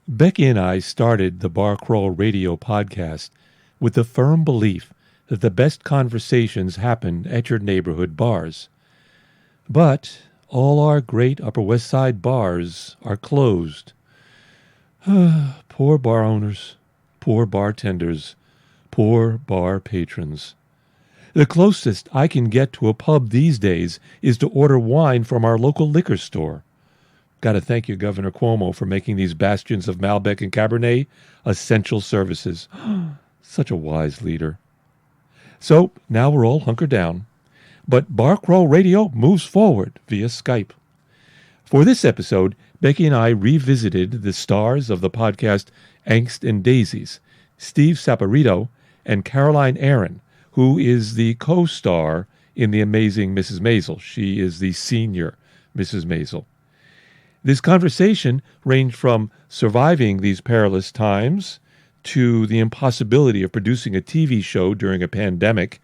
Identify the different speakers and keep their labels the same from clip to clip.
Speaker 1: Becky and I started the barcrawlradio podcast with the firm belief that the best conversations happen at your neighborhood bars. But all our great Upper West Side bars are closed. Poor bar owners, poor bartenders, poor bar patrons. The closest I can get to a pub these days is to order wine from our local liquor store. Got to thank you, Governor Cuomo, for making these bastions of Malbec and Cabernet essential services. Such a wise leader. So now we're all hunkered down, but barcrawlradio moves forward via Skype. For this episode, Becky and I revisited the stars of the podcast Angst and Daisies, Steve Saporito and Caroline Aaron, who is the co-star in The Amazing Mrs. Maisel. She is the senior Mrs. Maisel. This conversation ranged from surviving these perilous times to the impossibility of producing a TV show during a pandemic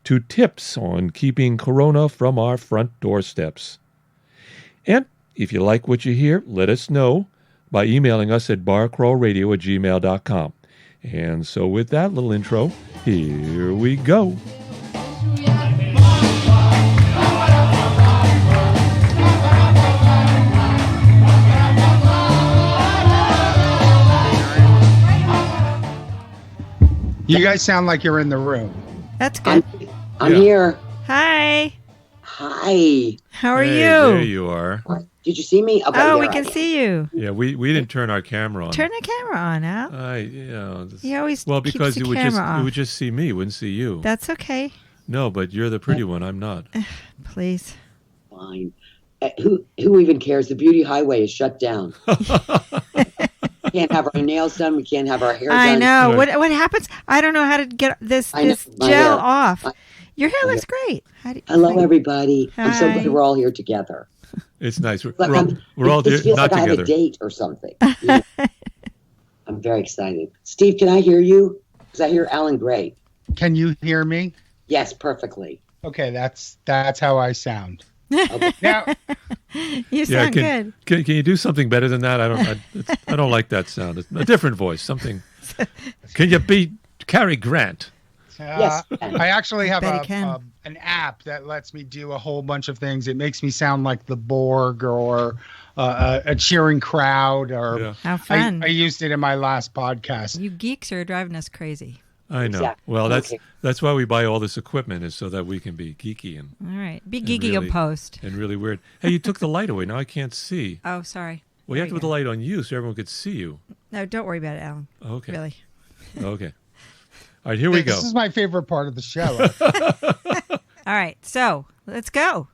Speaker 1: to tips on keeping corona from our front doorsteps. And if you like what you hear, let us know by emailing us at barcrawlradio@gmail.com. And so with that little intro, here we go.
Speaker 2: You guys sound like you're in the room.
Speaker 3: That's good.
Speaker 4: I'm here.
Speaker 3: Hi.
Speaker 4: Hi.
Speaker 3: How are you?
Speaker 1: There you are.
Speaker 4: Did you see me? Okay,
Speaker 3: Oh, we can see you.
Speaker 1: Yeah, we didn't turn our camera on.
Speaker 3: Turn the camera on, Al. You always
Speaker 1: because
Speaker 3: keeps
Speaker 1: you
Speaker 3: the camera off.
Speaker 1: would just see me, wouldn't see you.
Speaker 3: That's okay.
Speaker 1: No, but you're the pretty one. I'm not.
Speaker 3: Please.
Speaker 4: Fine. Who even cares? The beauty highway is shut down. We can't have our nails done. We can't have our hair done.
Speaker 3: I know.
Speaker 1: Right.
Speaker 3: What happens? I don't know how to get this
Speaker 4: My
Speaker 3: gel
Speaker 4: hair.
Speaker 3: off. Your hair looks great.
Speaker 4: Hello, everybody. I'm so
Speaker 3: Hi.
Speaker 4: glad we're all here together.
Speaker 1: It's nice.
Speaker 4: Like
Speaker 1: We're all
Speaker 4: it feels
Speaker 1: not
Speaker 4: like I have
Speaker 1: together.
Speaker 4: a date or something. You know? I'm very excited. Steve, can I hear you? Because I hear Alan great.
Speaker 2: Can you hear me?
Speaker 4: Yes, perfectly.
Speaker 2: Okay, that's how I sound.
Speaker 4: Okay.
Speaker 2: Now,
Speaker 3: You sound good.
Speaker 1: Can you do something better than that? I don't like that sound. It's a different voice. Something. Can you beat Cary Grant?
Speaker 4: Yes.
Speaker 2: I actually have
Speaker 3: Bet he can.
Speaker 2: an app that lets me do a whole bunch of things. It makes me sound like the Borg or a cheering crowd. Or
Speaker 1: Yeah.
Speaker 3: How fun.
Speaker 2: I used it in my last podcast.
Speaker 3: You geeks are driving us crazy.
Speaker 1: I know.
Speaker 4: Exactly.
Speaker 1: Well,
Speaker 4: Okay.
Speaker 1: that's why we buy all this equipment, is so that we can be geeky and
Speaker 3: All right. Be
Speaker 1: And
Speaker 3: geeky
Speaker 1: really-
Speaker 3: in post.
Speaker 1: really weird. Hey, you took the light away. Now I can't see.
Speaker 3: Oh, sorry.
Speaker 1: Well, you have
Speaker 3: There
Speaker 1: to put the light on you so everyone could see you.
Speaker 3: No, don't worry about it, Alan.
Speaker 1: Okay.
Speaker 3: Really.
Speaker 1: Okay. All right, here we go.
Speaker 2: This is my favorite part of the show.
Speaker 3: All right. So let's go.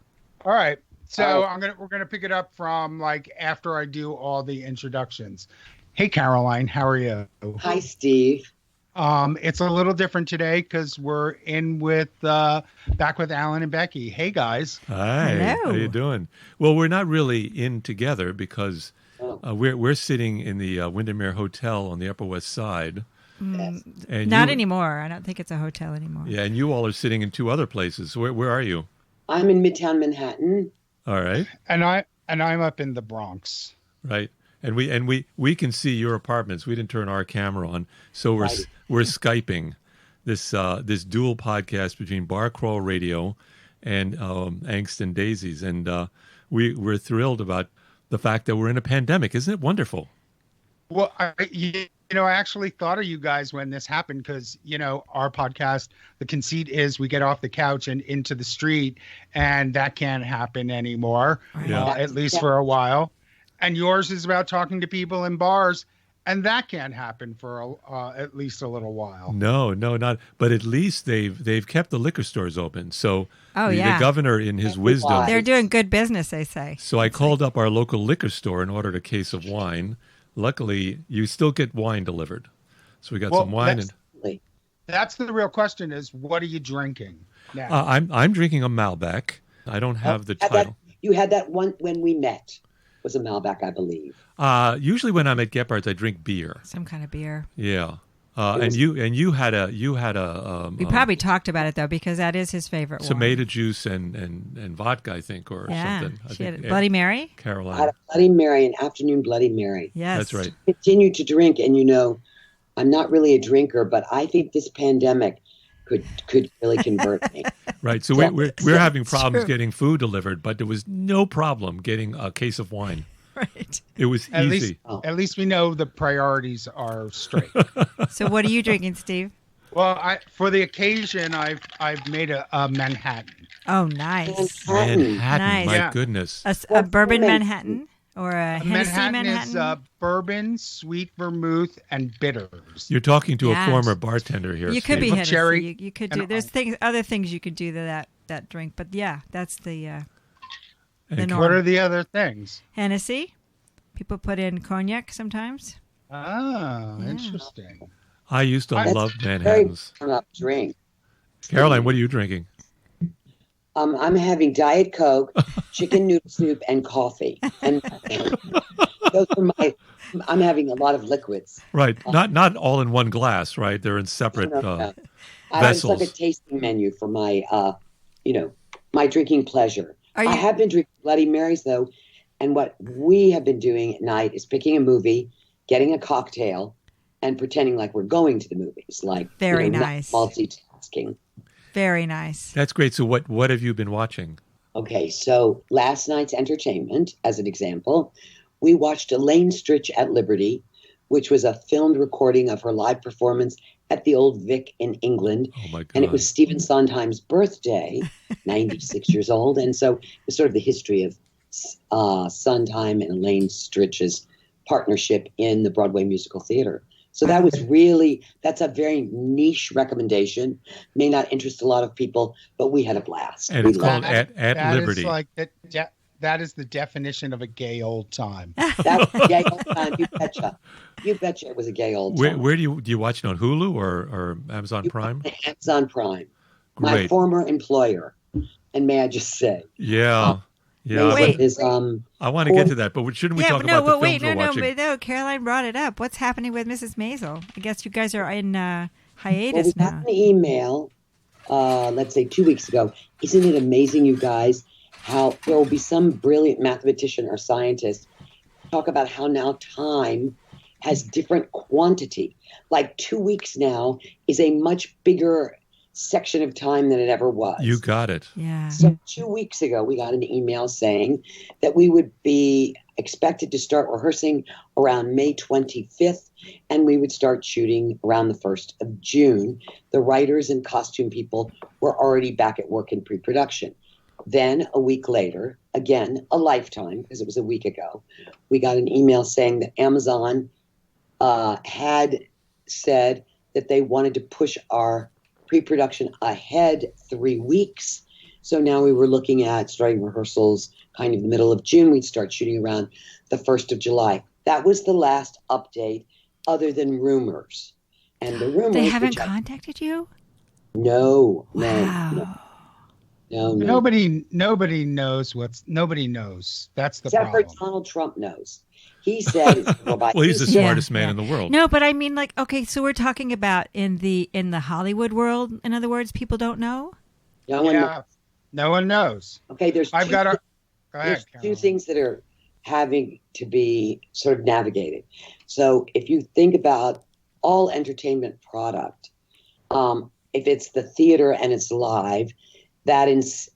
Speaker 2: All right. So
Speaker 4: All right.
Speaker 2: we're gonna pick it up from like after I do all the introductions. Hey Caroline, how are you?
Speaker 4: Hi, Steve.
Speaker 2: It's a little different today because we're in with back with Alan and Becky. Hey guys.
Speaker 1: Hi.
Speaker 3: Hello.
Speaker 1: How you doing? Well, we're not really in together because we're sitting in the Windermere Hotel on the Upper West Side.
Speaker 4: Yes.
Speaker 1: And
Speaker 3: Not
Speaker 1: you-
Speaker 3: anymore. I don't think it's a hotel anymore.
Speaker 1: Yeah, and you all are sitting in two other places. Where are you?
Speaker 4: I'm in Midtown Manhattan.
Speaker 1: All right.
Speaker 2: And I'm up in the Bronx.
Speaker 1: Right. And we can see your apartments. We didn't turn our camera on, so
Speaker 4: Right.
Speaker 1: we're Skyping this dual podcast between barcrawlradio and Angst and Daisies, and we're thrilled about the fact that we're in a pandemic. Isn't it wonderful?
Speaker 2: Well, I actually thought of you guys when this happened because, our podcast, the conceit is we get off the couch and into the street, and that can't happen anymore,
Speaker 1: Yeah.
Speaker 2: at least for a while. And yours is about talking to people in bars, and that can't happen for at least a little while.
Speaker 1: No, not. But at least they've kept the liquor stores open. So the governor, in his wisdom,
Speaker 3: They're doing good business, they say.
Speaker 1: so I called up our local liquor store and ordered a case of wine. Luckily, you still get wine delivered. So we got some wine.
Speaker 2: That's the real question: is what are you drinking now?
Speaker 1: I'm drinking a Malbec. I don't have the title.
Speaker 4: You had that one when we met. It was a Malbec, I believe.
Speaker 1: Usually when I'm at Gepard's, I drink beer.
Speaker 3: Some kind of beer.
Speaker 1: Yeah. And you had a
Speaker 3: We probably talked about it though, because that is his favorite one.
Speaker 1: tomato juice and vodka, I think, or something.
Speaker 3: She had a Bloody Mary.
Speaker 1: Caroline.
Speaker 4: I had a Bloody Mary, an afternoon Bloody Mary.
Speaker 3: Yes,
Speaker 1: That's right.
Speaker 4: Continue to drink, and I'm not really a drinker, but I think this pandemic could really convert me.
Speaker 1: Right. So we're having problems getting food delivered, but there was no problem getting a case of wine.
Speaker 3: Right.
Speaker 1: It was easy.
Speaker 2: At least we know the priorities are straight.
Speaker 3: So what are you drinking, Steve?
Speaker 2: Well, for the occasion, I've made a Manhattan.
Speaker 3: Oh, nice.
Speaker 1: Manhattan.
Speaker 3: Nice.
Speaker 1: My
Speaker 2: Yeah.
Speaker 1: goodness.
Speaker 3: A bourbon Manhattan or a Hennessy
Speaker 2: Manhattan
Speaker 3: Manhattan?
Speaker 2: is bourbon, sweet vermouth, and bitters.
Speaker 1: You're talking to
Speaker 3: Yes.
Speaker 1: a former bartender here.
Speaker 3: You could be
Speaker 1: Steve.
Speaker 3: Hennessy.
Speaker 2: Cherry
Speaker 3: You could
Speaker 2: and
Speaker 3: do. There's other things you could do to that drink, but yeah, that's the
Speaker 1: And
Speaker 3: norm.
Speaker 2: What are the other things?
Speaker 3: Hennessy. People put in cognac sometimes.
Speaker 2: Oh, interesting.
Speaker 1: I used to love
Speaker 4: Very
Speaker 1: Manhattans.
Speaker 4: grown-up drink.
Speaker 1: Caroline, what are you drinking?
Speaker 4: I'm having Diet Coke, chicken noodle soup, and coffee. And those are I'm having a lot of liquids.
Speaker 1: Right. Not all in one glass, right? They're in separate
Speaker 4: No. It's
Speaker 1: vessels.
Speaker 4: like a tasting menu for my, my drinking pleasure.
Speaker 3: Are you-
Speaker 4: I have been drinking Bloody Marys, though. And what we have been doing at night is picking a movie, getting a cocktail, and pretending like we're going to the movies. Like
Speaker 3: Very
Speaker 4: not
Speaker 3: nice.
Speaker 4: multitasking.
Speaker 3: Very nice.
Speaker 1: That's great. So what have you been watching?
Speaker 4: Okay, so last night's entertainment, as an example, we watched Elaine Stritch at Liberty, which was a filmed recording of her live performance at the Old Vic in England.
Speaker 1: Oh my God.
Speaker 4: And it was Stephen Sondheim's birthday, 96 years old. And so it's sort of the history of Sondheim and Elaine Stritch's partnership in the Broadway musical theater. So that was that's a very niche recommendation. May not interest a lot of people, but we had a blast.
Speaker 1: And
Speaker 4: We
Speaker 1: it's called
Speaker 4: laughed.
Speaker 1: At Liberty.
Speaker 2: Is like that is the definition of a gay old time.
Speaker 4: That was a gay old time. You betcha. You betcha it was a gay old time.
Speaker 1: Where do you watch it on Hulu or Amazon Prime?
Speaker 4: Amazon Prime. My
Speaker 1: Great.
Speaker 4: former employer. And may I just say,
Speaker 1: Yeah. Yeah.
Speaker 3: Wait.
Speaker 4: is
Speaker 1: I want to get to that, but shouldn't we talk about the films we're watching?
Speaker 3: but no. Caroline brought it up. What's happening with Mrs. Maisel? I guess you guys are in
Speaker 4: well,
Speaker 3: hiatus
Speaker 4: we
Speaker 3: now.
Speaker 4: got an email, let's say 2 weeks ago. Isn't it amazing, you guys, how there will be some brilliant mathematician or scientist talk about how now time has different quantity. Like 2 weeks now is a much bigger section of time than it ever was.
Speaker 1: You got it.
Speaker 3: Yeah.
Speaker 4: So 2 weeks ago, we got an email saying that we would be expected to start rehearsing around May 25th, and we would start shooting around the 1st of June. The writers and costume people were already back at work in pre-production. Then a week later, again, a lifetime, because it was a week ago, we got an email saying that Amazon had said that they wanted to push our pre-production ahead 3 weeks. So now we were looking at starting rehearsals kind of the middle of June. We'd start shooting around the 1st of July. That was the last update other than rumors. And the rumors...
Speaker 3: They haven't contacted you?
Speaker 4: No.
Speaker 3: Wow.
Speaker 4: No.
Speaker 2: Nobody knows nobody knows. That's the
Speaker 4: Except
Speaker 2: problem.
Speaker 4: for Donald Trump knows. He said it's a robot.
Speaker 1: Well, he's the
Speaker 4: He said-
Speaker 1: smartest man in the world.
Speaker 3: No, but I mean, like, okay, so we're talking about in the Hollywood world. In other words, people don't know.
Speaker 4: No one knows.
Speaker 2: Yeah, no one knows.
Speaker 4: Okay, there's
Speaker 2: I've got a. Go ahead,
Speaker 4: there's two
Speaker 2: Caroline.
Speaker 4: things that are having to be sort of navigated. So if you think about all entertainment product, if it's the theater and it's live,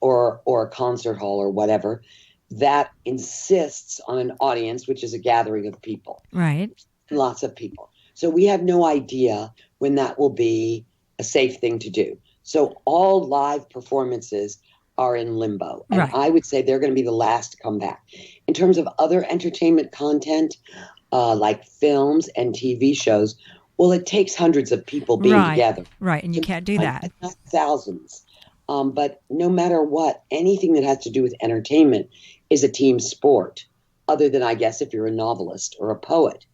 Speaker 4: or a concert hall or whatever, that insists on an audience, which is a gathering of people,
Speaker 3: Right.
Speaker 4: lots of people. So we have no idea when that will be a safe thing to do. So all live performances are in limbo. And
Speaker 3: Right.
Speaker 4: I would say they're going to be the last to come back. In terms of other entertainment content, like films and TV shows, well, it takes hundreds of people being
Speaker 3: Right.
Speaker 4: together.
Speaker 3: Right, and you can't do that.
Speaker 4: Not thousands. But no matter what, anything that has to do with entertainment is a team sport, other than, I guess, if you're a novelist or a poet.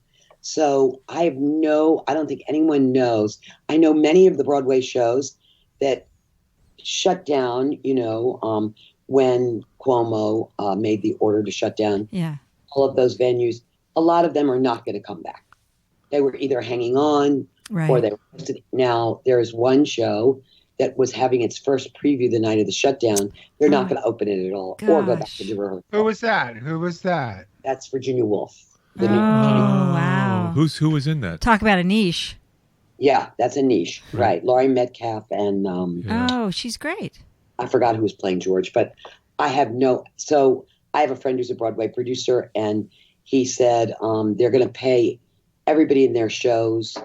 Speaker 4: So I don't think anyone knows. I know many of the Broadway shows that shut down, when Cuomo made the order to shut down
Speaker 3: Yeah.
Speaker 4: all of those venues. A lot of them are not going to come back. They were either hanging on
Speaker 3: Right.
Speaker 4: Or they were hosted. Now, there's one show that was having its first preview the night of the shutdown. They're not going to open it at all or go back to the rehearsal.
Speaker 2: Who was that?
Speaker 4: That's Virginia Woolf.
Speaker 3: Oh, wow.
Speaker 1: Who was in that?
Speaker 3: Talk about a niche.
Speaker 4: Yeah, that's a niche. Right. Laurie Metcalf and
Speaker 3: Oh, she's great.
Speaker 4: I forgot who was playing George, but I have a friend who's a Broadway producer, and he said they're going to pay everybody in their shows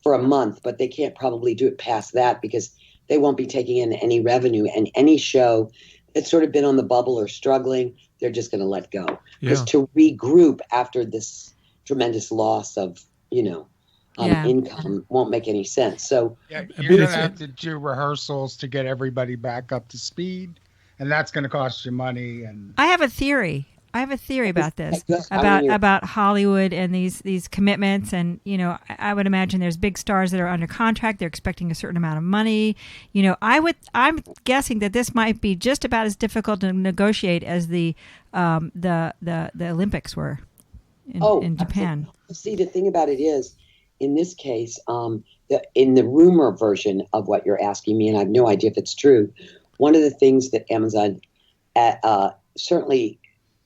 Speaker 4: for a month, but they can't probably do it past that because they won't be taking in any revenue. And any show that's sort of been on the bubble or struggling, they're just going to let go. Because to regroup after this tremendous loss of, income won't make any sense. So
Speaker 2: you're going to have to do rehearsals to get everybody back up to speed, and that's going to cost you money. And
Speaker 3: I have a theory. About this, about Hollywood and these commitments, and I would imagine there's big stars that are under contract. They're expecting a certain amount of money. I'm guessing that this might be just about as difficult to negotiate as the Olympics were in Japan.
Speaker 4: See, the thing about it is, in this case, in the rumor version of what you're asking me, and I have no idea if it's true. One of the things that Amazon certainly.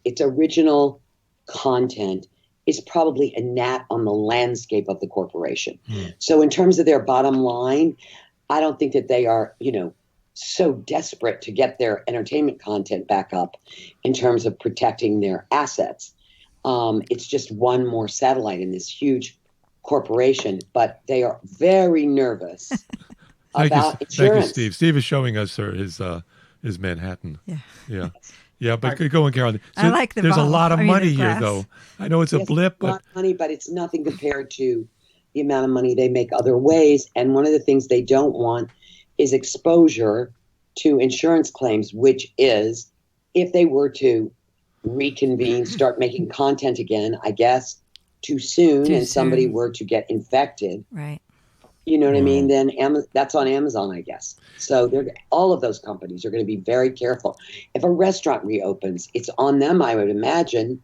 Speaker 4: Its original content is probably a gnat on the landscape of the corporation. So in terms of their bottom line, I don't think that they are, so desperate to get their entertainment content back up in terms of protecting their assets. It's just one more satellite in this huge corporation, but they are very nervous about insurance.
Speaker 1: Thank you, Steve. Steve is showing us his Manhattan. Yeah. Yeah, but go on, Carol. So
Speaker 3: I like
Speaker 1: there's a lot of money here, though. I know it's a blip,
Speaker 4: but a lot of money, but it's nothing compared to the amount of money they make other ways. And one of the things they don't want is exposure to insurance claims, which is if they were to reconvene, start making content again, I guess, too soon, somebody were to get infected.
Speaker 3: Right.
Speaker 4: You know what I mean? Then that's on Amazon, I guess. So all of those companies are going to be very careful. If a restaurant reopens, it's on them, I would imagine,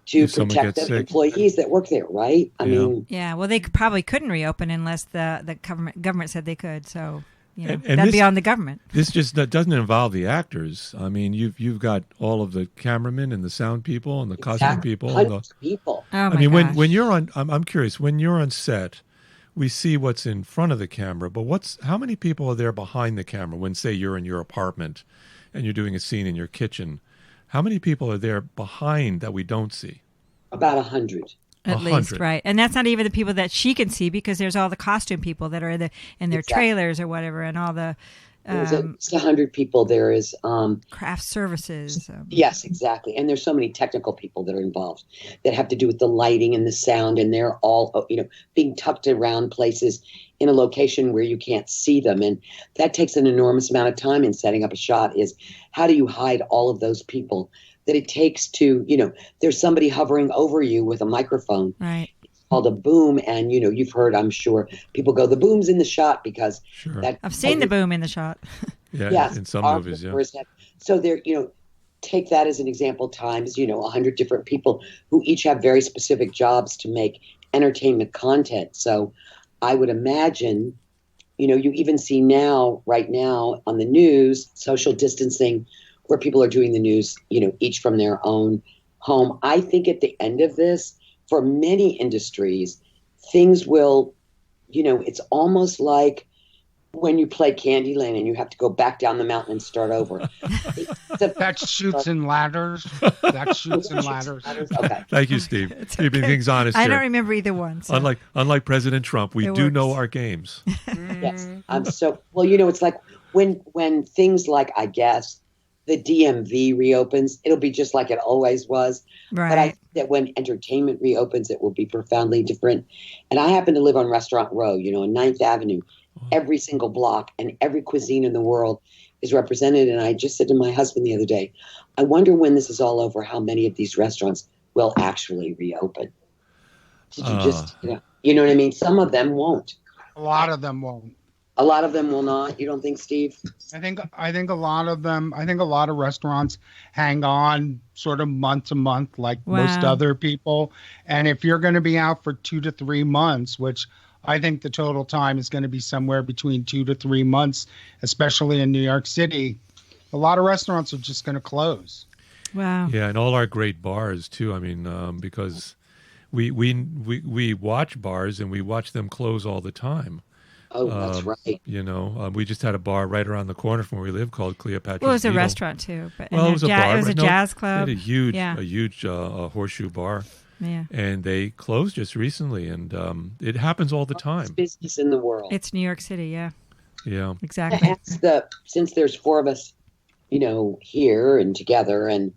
Speaker 4: to protect the employees that work there, right? I mean,
Speaker 3: well, they probably couldn't reopen unless the government said they could. So that'd be on the government.
Speaker 1: This just doesn't involve the actors. I mean, you've got all of the cameramen and the sound people and the costume people.
Speaker 4: Hundreds of people.
Speaker 3: Oh my gosh.
Speaker 1: when you're on, I'm curious. When you're on set. We see what's in front of the camera, but how many people are there behind the camera when, say, you're in your apartment and you're doing a scene in your kitchen? How many people are there behind that we don't see?
Speaker 4: About 100.
Speaker 3: At least, right. And that's not even the people that she can see because there's all the costume people that are in their trailers or whatever and all the...
Speaker 4: There's 100 people. There is
Speaker 3: craft services.
Speaker 4: Yes, exactly. And there's so many technical people that are involved that have to do with the lighting and the sound, and they're all being tucked around places in a location where you can't see them, and that takes an enormous amount of time in setting up a shot. Is how do you hide all of those people that it takes to there's somebody hovering over you with a microphone.
Speaker 3: Right.
Speaker 4: Called a boom, and you've heard, I'm sure, people go, the boom's in the shot because
Speaker 3: I've seen the boom in the shot.
Speaker 1: In some movies,
Speaker 4: So they're take that as an example times 100 different people who each have very specific jobs to make entertainment content. So I would imagine you even see right now on the news, social distancing, where people are doing the news each from their own home. I think at the end of this, for many industries, things will, it's almost like when you play Candyland and you have to go back down the mountain and start over.
Speaker 2: That shoots and ladders.
Speaker 4: Okay.
Speaker 1: Thank you, Steve. Keeping things honest here.
Speaker 3: I don't remember either one. So.
Speaker 1: Unlike President Trump, we do know our games.
Speaker 4: Yes. It's like when things like, I guess, the DMV reopens, it'll be just like it always was.
Speaker 3: Right.
Speaker 4: But I think that when entertainment reopens, it will be profoundly different. And I happen to live on Restaurant Row, on 9th Avenue. Every single block and every cuisine in the world is represented. And I just said to my husband the other day, I wonder when this is all over, how many of these restaurants will actually reopen. Did you just, you know what I mean? Some of them won't.
Speaker 2: A lot of them won't.
Speaker 4: A lot of them will not. You don't think, Steve?
Speaker 2: I think a lot of them. I think a lot of restaurants hang on sort of month to month, like most other people. And if you're going to be out for 2 to 3 months, which I think the total time is going to be somewhere between 2 to 3 months, especially in New York City. A lot of restaurants are just going to close.
Speaker 3: Wow.
Speaker 1: Yeah, and all our great bars too. I mean, because we watch bars and we watch them close all the time.
Speaker 4: Oh, that's right.
Speaker 1: You know, we just had a bar right around the corner from where we live called Cleopatra's
Speaker 3: Well, it was a
Speaker 1: Needle.
Speaker 3: restaurant too, but
Speaker 1: Well, it was a bar.
Speaker 3: It was a jazz club.
Speaker 1: They had a huge horseshoe bar.
Speaker 3: Yeah.
Speaker 1: And they closed just recently, and it happens all the time.
Speaker 4: Business in the world.
Speaker 3: It's New York City, yeah.
Speaker 1: Yeah.
Speaker 3: Exactly.
Speaker 4: Since there's 4 of us, you know, here and together, and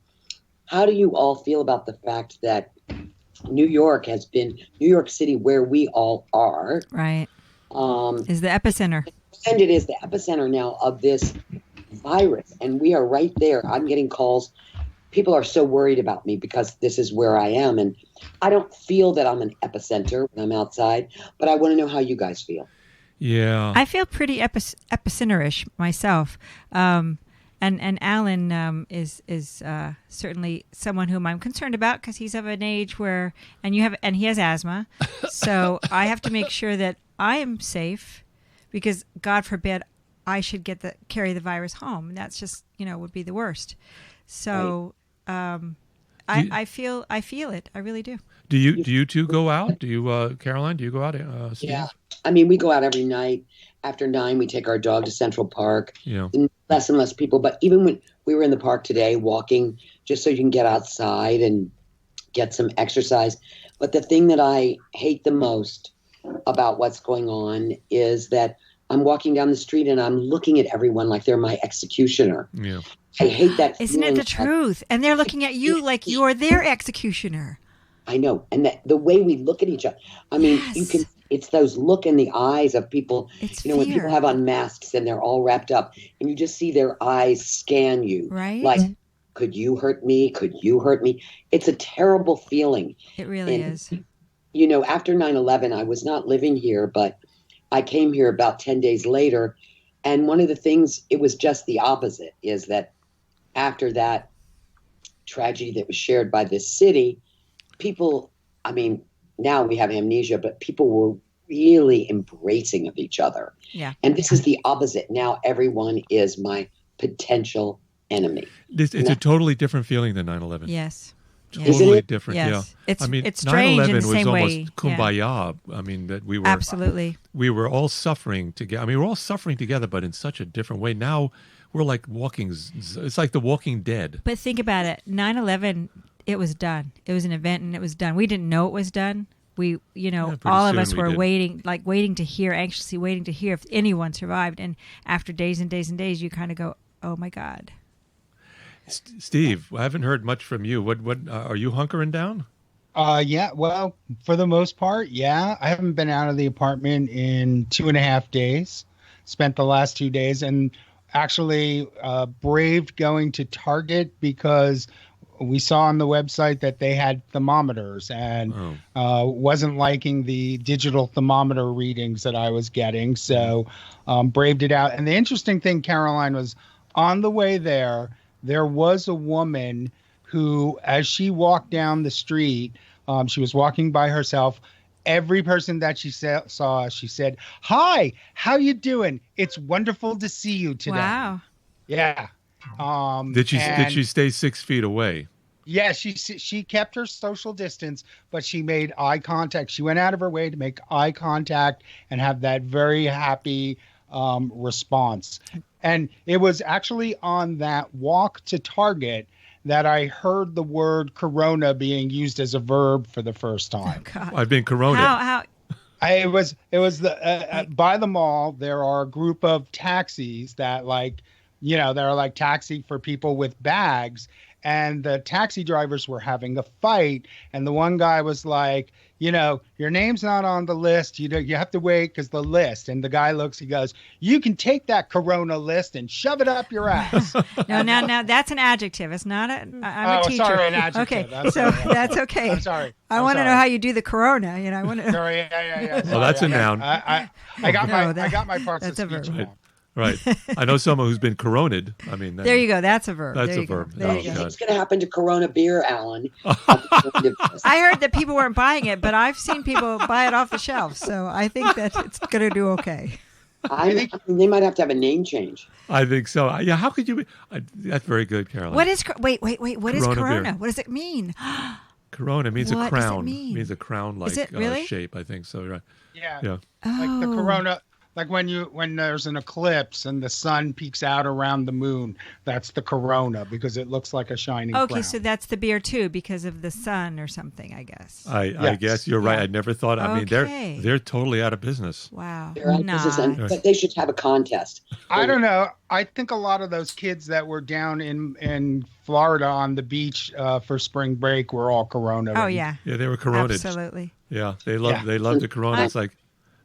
Speaker 4: how do you all feel about the fact that New York City, where we all are,
Speaker 3: right, is the epicenter.
Speaker 4: And it is the epicenter now of this virus, and we are right there. I'm getting calls. People are so worried about me because this is where I am, and I don't feel that I'm an epicenter when I'm outside, but I want to know how you guys feel.
Speaker 1: Yeah.
Speaker 3: I feel pretty epicenter-ish myself. And Alan is certainly someone whom I'm concerned about because he's of an age where, and he has asthma, so I have to make sure that I am safe, because God forbid I should carry the virus home. That's just would be the worst. So I feel it. I really do.
Speaker 1: Do you two go out? Do you, Caroline? Do you go out? Steve?
Speaker 4: Yeah, I mean, we go out every night. After 9, we take our dog to Central Park.
Speaker 1: Yeah.
Speaker 4: Less and less people. But even when we were in the park today walking, just so you can get outside and get some exercise. But the thing that I hate the most about what's going on is that I'm walking down the street and I'm looking at everyone like they're my executioner.
Speaker 1: Yeah.
Speaker 4: I hate that.
Speaker 3: Isn't it the truth? And they're looking at you like you're their executioner.
Speaker 4: I know. And the way we look at each other. I mean,
Speaker 3: Yes.
Speaker 4: It's those look in the eyes of people.
Speaker 3: It's
Speaker 4: when
Speaker 3: fear.
Speaker 4: people have on masks and they're all wrapped up and you just see their eyes scan you.
Speaker 3: Right.
Speaker 4: Like, could you hurt me? Could you hurt me? It's a terrible feeling.
Speaker 3: It really is.
Speaker 4: After 9/11, I was not living here, but I came here about 10 days later. And one of the things, it was just the opposite, is that after that tragedy that was shared by this city, people, I mean, now we have amnesia, but people were really embracing of each other.
Speaker 3: Yeah.
Speaker 4: And this is the opposite. Now everyone is my potential enemy.
Speaker 1: It's a totally different feeling than 9/11.
Speaker 3: Yes.
Speaker 1: Totally different.
Speaker 3: Yes.
Speaker 1: Yeah.
Speaker 3: It's strange in the
Speaker 1: 9/11 was
Speaker 3: same
Speaker 1: almost
Speaker 3: way.
Speaker 1: kumbaya.
Speaker 3: Yeah.
Speaker 1: I mean, that we were
Speaker 3: Absolutely.
Speaker 1: We were all suffering together. I mean, we're all suffering together, but in such a different way. Now we're like walking. It's like The Walking Dead.
Speaker 3: But think about it. 9/11. It was done. It was an event and it was done. We didn't know it was done. We, all of us were waiting to hear, anxiously waiting to hear if anyone survived. And after days and days and days, you kind of go, oh my God.
Speaker 1: Steve, I haven't heard much from you. What are you hunkering down?
Speaker 2: Yeah, well, for the most part, yeah. I haven't been out of the apartment in 2.5 days. Spent the last 2 days and actually braved going to Target because we saw on the website that they had thermometers and wasn't liking the digital thermometer readings that I was getting. So braved it out. And the interesting thing, Caroline, was on the way there was a woman who, as she walked down the street, she was walking by herself. Every person that she saw, she said, "Hi, how you doing? It's wonderful to see you today."
Speaker 3: Wow.
Speaker 2: Yeah.
Speaker 1: Did she stay 6 feet away?
Speaker 2: Yeah, she kept her social distance, but she made eye contact. She went out of her way to make eye contact and have that very happy response. And it was actually on that walk to Target that I heard the word corona being used as a verb for the first time.
Speaker 3: Oh, God.
Speaker 1: I've been corona.
Speaker 3: How?
Speaker 2: It was the by the mall. There are a group of taxis that they're like taxi for people with bags. And the taxi drivers were having a fight. And the one guy was like, your name's not on the list. You have to wait because the list. And the guy looks, he goes, "You can take that corona list and shove it up your ass."
Speaker 3: No, now that's an adjective. It's not I'm a teacher.
Speaker 2: Sorry, an adjective.
Speaker 3: Okay, that's okay.
Speaker 2: I'm sorry.
Speaker 3: I want to know how you do the corona. I want to.
Speaker 2: Sorry, yeah.
Speaker 1: Well, that's a noun.
Speaker 2: I got my parts of
Speaker 3: that's a
Speaker 2: speech
Speaker 3: verb.
Speaker 2: wrong.
Speaker 1: Right. I know someone who's been coroned. I mean,
Speaker 3: there you go. That's a verb.
Speaker 1: That's
Speaker 3: there
Speaker 1: a verb.
Speaker 3: There
Speaker 4: What do you think's going to happen to Corona beer, Alan?
Speaker 3: I heard that people weren't buying it, but I've seen people buy it off the shelf, so I think that it's going to do okay.
Speaker 4: I mean, they might have to have a name change.
Speaker 1: I think so. Yeah. How could you be? That's very good, Caroline.
Speaker 3: What is wait? What is Corona?
Speaker 1: Beer.
Speaker 3: What does it mean?
Speaker 1: Corona means
Speaker 3: What
Speaker 1: a crown.
Speaker 3: does it mean?
Speaker 1: Means a crown-like
Speaker 3: Is it really?
Speaker 1: shape. I think so. Right.
Speaker 2: Yeah.
Speaker 1: Yeah.
Speaker 2: Like the corona, like when there's an eclipse and the sun peeks out around the moon, that's the corona because it looks like a shining
Speaker 3: Okay,
Speaker 2: crown.
Speaker 3: so that's the beer too because of the sun or something, I guess.
Speaker 1: I guess you're right.
Speaker 3: Yeah.
Speaker 1: I never thought. I mean,
Speaker 3: Okay.
Speaker 1: they're totally out of business.
Speaker 3: Wow.
Speaker 4: They're out of business, but they should have a contest.
Speaker 2: I don't know. I think a lot of those kids that were down in Florida on the beach for spring break were all corona.
Speaker 3: Oh yeah.
Speaker 1: Yeah, they were coroned.
Speaker 3: Absolutely.
Speaker 1: Yeah, they love the corona. It's like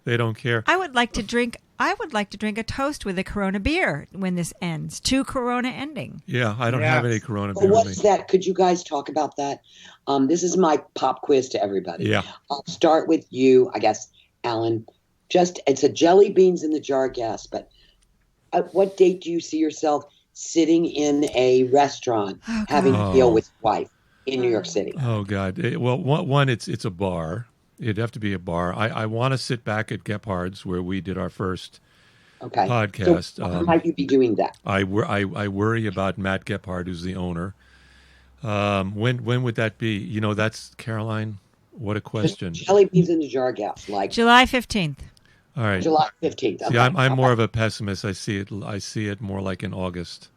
Speaker 1: they don't care.
Speaker 3: I would like to drink a toast with a Corona beer when this ends. 2 Corona ending.
Speaker 1: Yeah, I don't have any corona beer
Speaker 4: Well,
Speaker 1: with
Speaker 4: what's
Speaker 1: me.
Speaker 4: that? Could you guys talk about that? This is my pop quiz to everybody.
Speaker 1: Yeah.
Speaker 4: I'll start with you, I guess, Alan. It's a jelly beans in the jar guess, but at what date do you see yourself sitting in a restaurant having a meal with your wife in New York City?
Speaker 1: Oh God! Well, one, it's a bar. It'd have to be a bar. I want to sit back at Gephardt's where we did our first podcast.
Speaker 4: So how might you be doing that?
Speaker 1: I worry about Matt Gephardt, who's the owner. When would that be? You know, that's Caroline. What a question.
Speaker 4: Just jelly beans in the jar guess, like
Speaker 3: July 15th.
Speaker 1: All right.
Speaker 4: July 15th.
Speaker 1: See, I'm more of a pessimist. I see it more like in August.